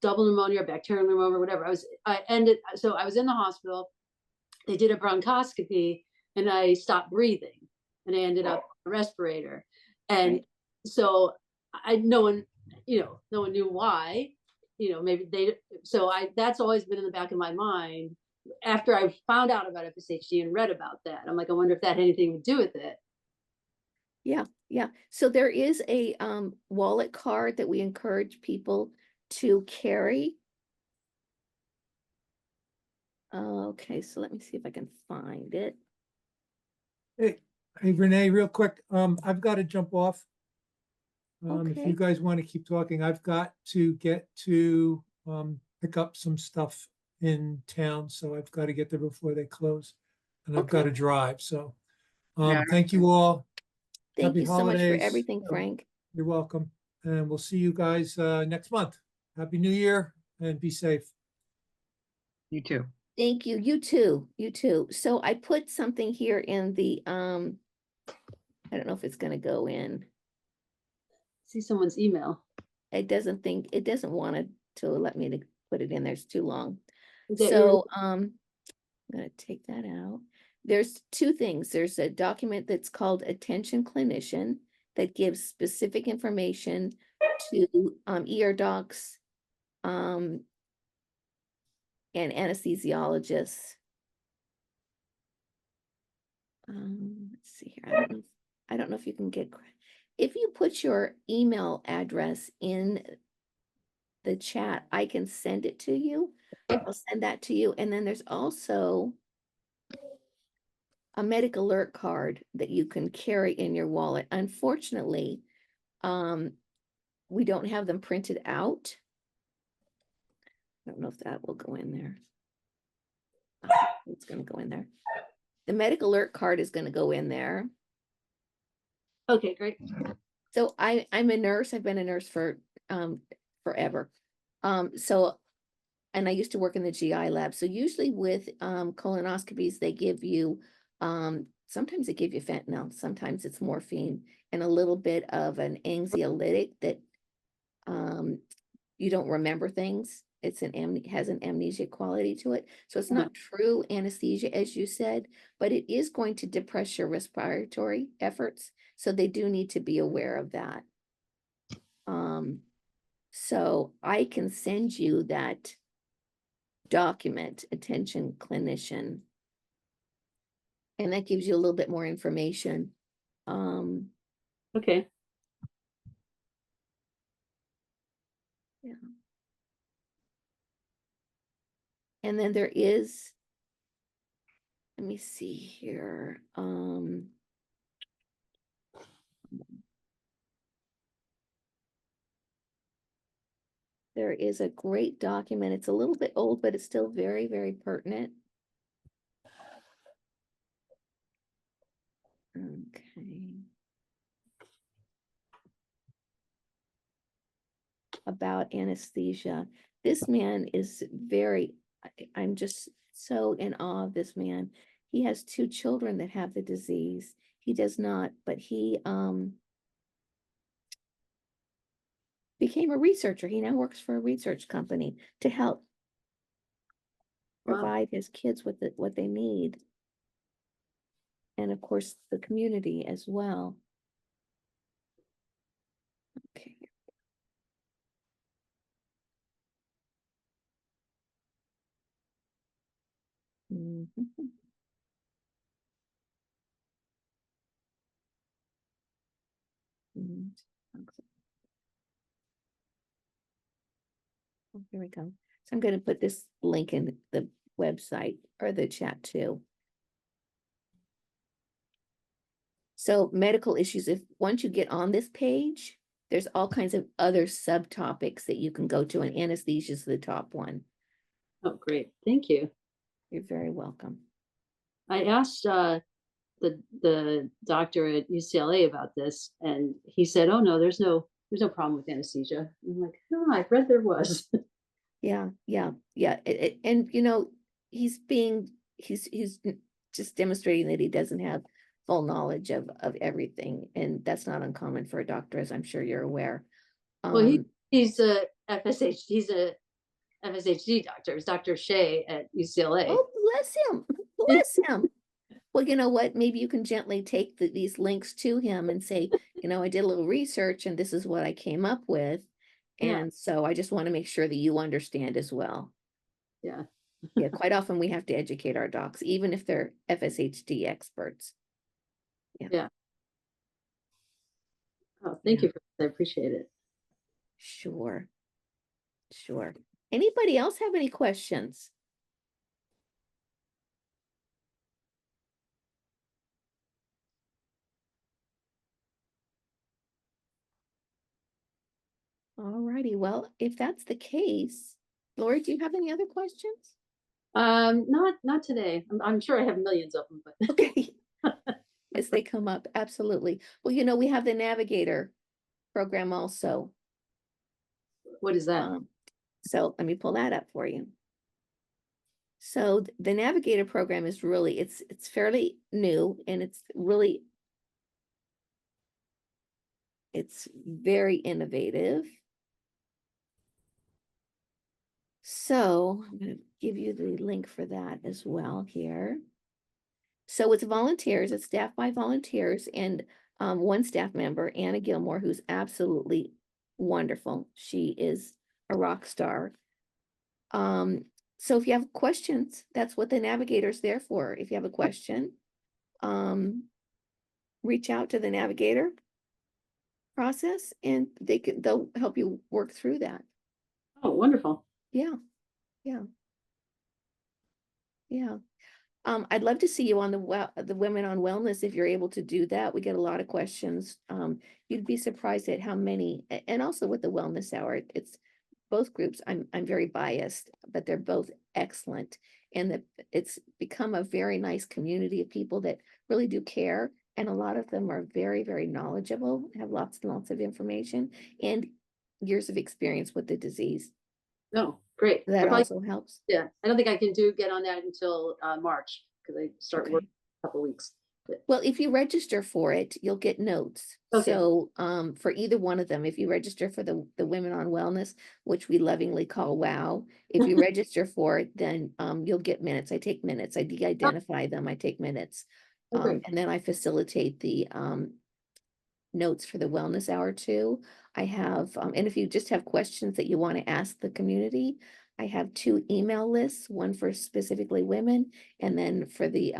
double pneumonia, bacterial pneumonia, whatever. I was in the hospital. They did a bronchoscopy and I stopped breathing and I ended up on a respirator. And Right. so no one knew why, that's always been in the back of my mind. After I found out about FSHD and read about that, I'm like, I wonder if that had anything to do with it. Yeah. So there is a wallet card that we encourage people to carry. Okay, so let me see if I can find it. Hey, Renee, real quick, I've got to jump off. If Okay. you guys want to keep talking, I've got to get to pick up some stuff in town, so I've got to get there before they close. And I've got Okay. to drive, so Yeah. thank you all. Thank Happy you so much for holidays. everything, Frank. You're welcome. And we'll see you guys next month. Happy New Year and be safe. You too. Thank you. You too. So I put something here in the I don't know if it's going to go in. See someone's email. It doesn't want to let me to put it in there. It's too long. Is that So I'm going to take that out. There's two things. There's a document that's called Attention Clinician that gives specific information to ER docs and anesthesiologists. Let's see here. I don't know if you can get, if you put your email address in the chat, I can send it to you. I'll send that to you. And then there's also a medic alert card that you can carry in your wallet. Unfortunately, we don't have them printed out. I don't know if that will go in there. It's going to go in there. The medic alert card is going to go in there. Okay, great. So I'm a nurse. I've been a nurse for forever. And I used to work in the GI lab. So usually with colonoscopies, they give you sometimes they give you fentanyl, sometimes it's morphine and a little bit of an anxiolytic that you don't remember things. It's has an amnesia quality to it. So it's not true anesthesia, as you said, but it is going to depress your respiratory efforts. So they do need to be aware of that. So I can send you that document, Attention Clinician, and that gives you a little bit more information. Okay. Yeah. And then there is, let me see here. There is a great document. It's a little bit old, but it's still very, very pertinent. Okay. About anesthesia. This man is I'm just so in awe of this man. He has 2 children that have the disease. He does not, but he became a researcher. He now works for a research company to help provide his kids with what they need. and of course, the community as well. Okay. Mhm. Mhm. Oh, here we go. So I'm going to put this link in the website or the chat too. So medical issues, if once you get on this page, there's all kinds of other subtopics that you can go to, and anesthesia is the top one. Oh, great. Thank you. You're very welcome. I asked the doctor at UCLA about this, and he said, "Oh no, there's no problem with anesthesia." I'm like, "Oh, I read there was." Yeah. And you know, he's just demonstrating that he doesn't have full knowledge of everything, and that's not uncommon for a doctor, as I'm sure you're aware. Well, he's a FSH. He's a FSHD doctor. It's Dr. Shea at UCLA. Oh, bless him. Bless him. Well, you know what? Maybe you can gently take these links to him and say, you know, I did a little research and this is what I came up with. Yeah. And so I just want to make sure that you understand as well. Yeah. Yeah, quite often we have to educate our docs, even if they're FSHD experts. Yeah. Oh, thank you for that. I appreciate it. Sure. Anybody else have any questions? All righty. Well, if that's the case, Lori, do you have any other questions? Not today. I'm sure I have millions of them, but Okay. As they come up, absolutely. Well, you know, we have the Navigator program also. what is that? So let me pull that up for you. So the Navigator program is really, it's fairly new, and it's very innovative. So I'm going to give you the link for that as well here. So it's volunteers, it's staffed by volunteers, and one staff member, Anna Gilmore, who's absolutely wonderful. She is a rock star. So if you have questions, that's what the Navigator's there for. If you have a question, reach out to the Navigator process, and they'll help you work through that. Oh, wonderful. Yeah. I'd love to see you on the Women on Wellness if you're able to do that. We get a lot of questions. You'd be surprised at how many, and also with the Wellness Hour, it's both groups. I'm very biased, but they're both excellent, and it's become a very nice community of people that really do care, and a lot of them are very, very knowledgeable, have lots and lots of information and years of experience with the disease. No, great. That also helps. Yeah, I don't think I can get on that until March, because I start work in a couple of weeks. Well, if you register for it, you'll get notes. Okay. So for either one of them, if you register for the Women on Wellness, which we lovingly call WOW, if you register for it, then you'll get minutes. I take minutes. I de-identify them. I take minutes. And then I facilitate the notes for the Wellness Hour too. I have, and if you just have questions that you want to ask the community, I have 2 email lists, one for specifically women, and then for the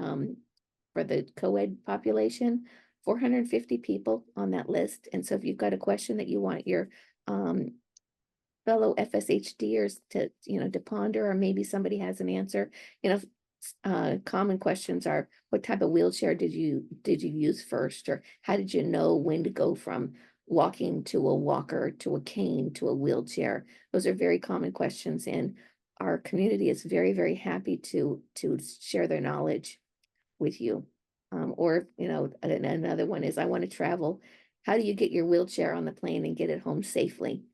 co-ed population, 450 people on that list. And so if you've got a question that you want your fellow FSHDers to ponder, or maybe somebody has an answer, common questions are, what type of wheelchair did you use first, or how did you know when to go from walking to a walker to a cane to a wheelchair? Those are very common questions, and our community is very, very happy to share their knowledge with you. Or another one is, I want to travel. How do you get your wheelchair on the plane and get it home safely?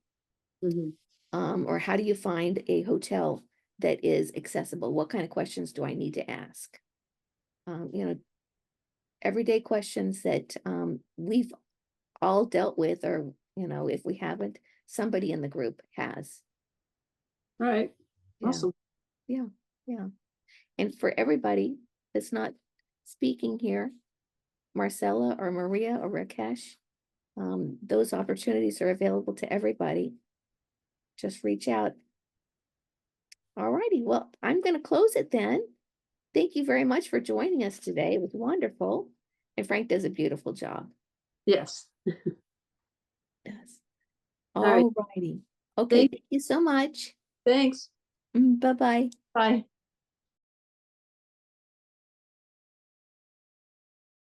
Or how do you find a hotel that is accessible? What kind of questions do I need to ask? Everyday questions that we've all dealt with, or if we haven't, somebody in the group has. All right. Yeah. Awesome. Yeah. And for everybody that's not speaking here, Marcella or Maria or Rakesh. Those opportunities are available to everybody. Just reach out. All righty. Well, I'm going to close it then. Thank you very much for joining us today. It was wonderful. And Frank does a beautiful job. Yes. Yes. right. All righty. Okay. Thank you so much. Thanks. Bye-bye. Bye.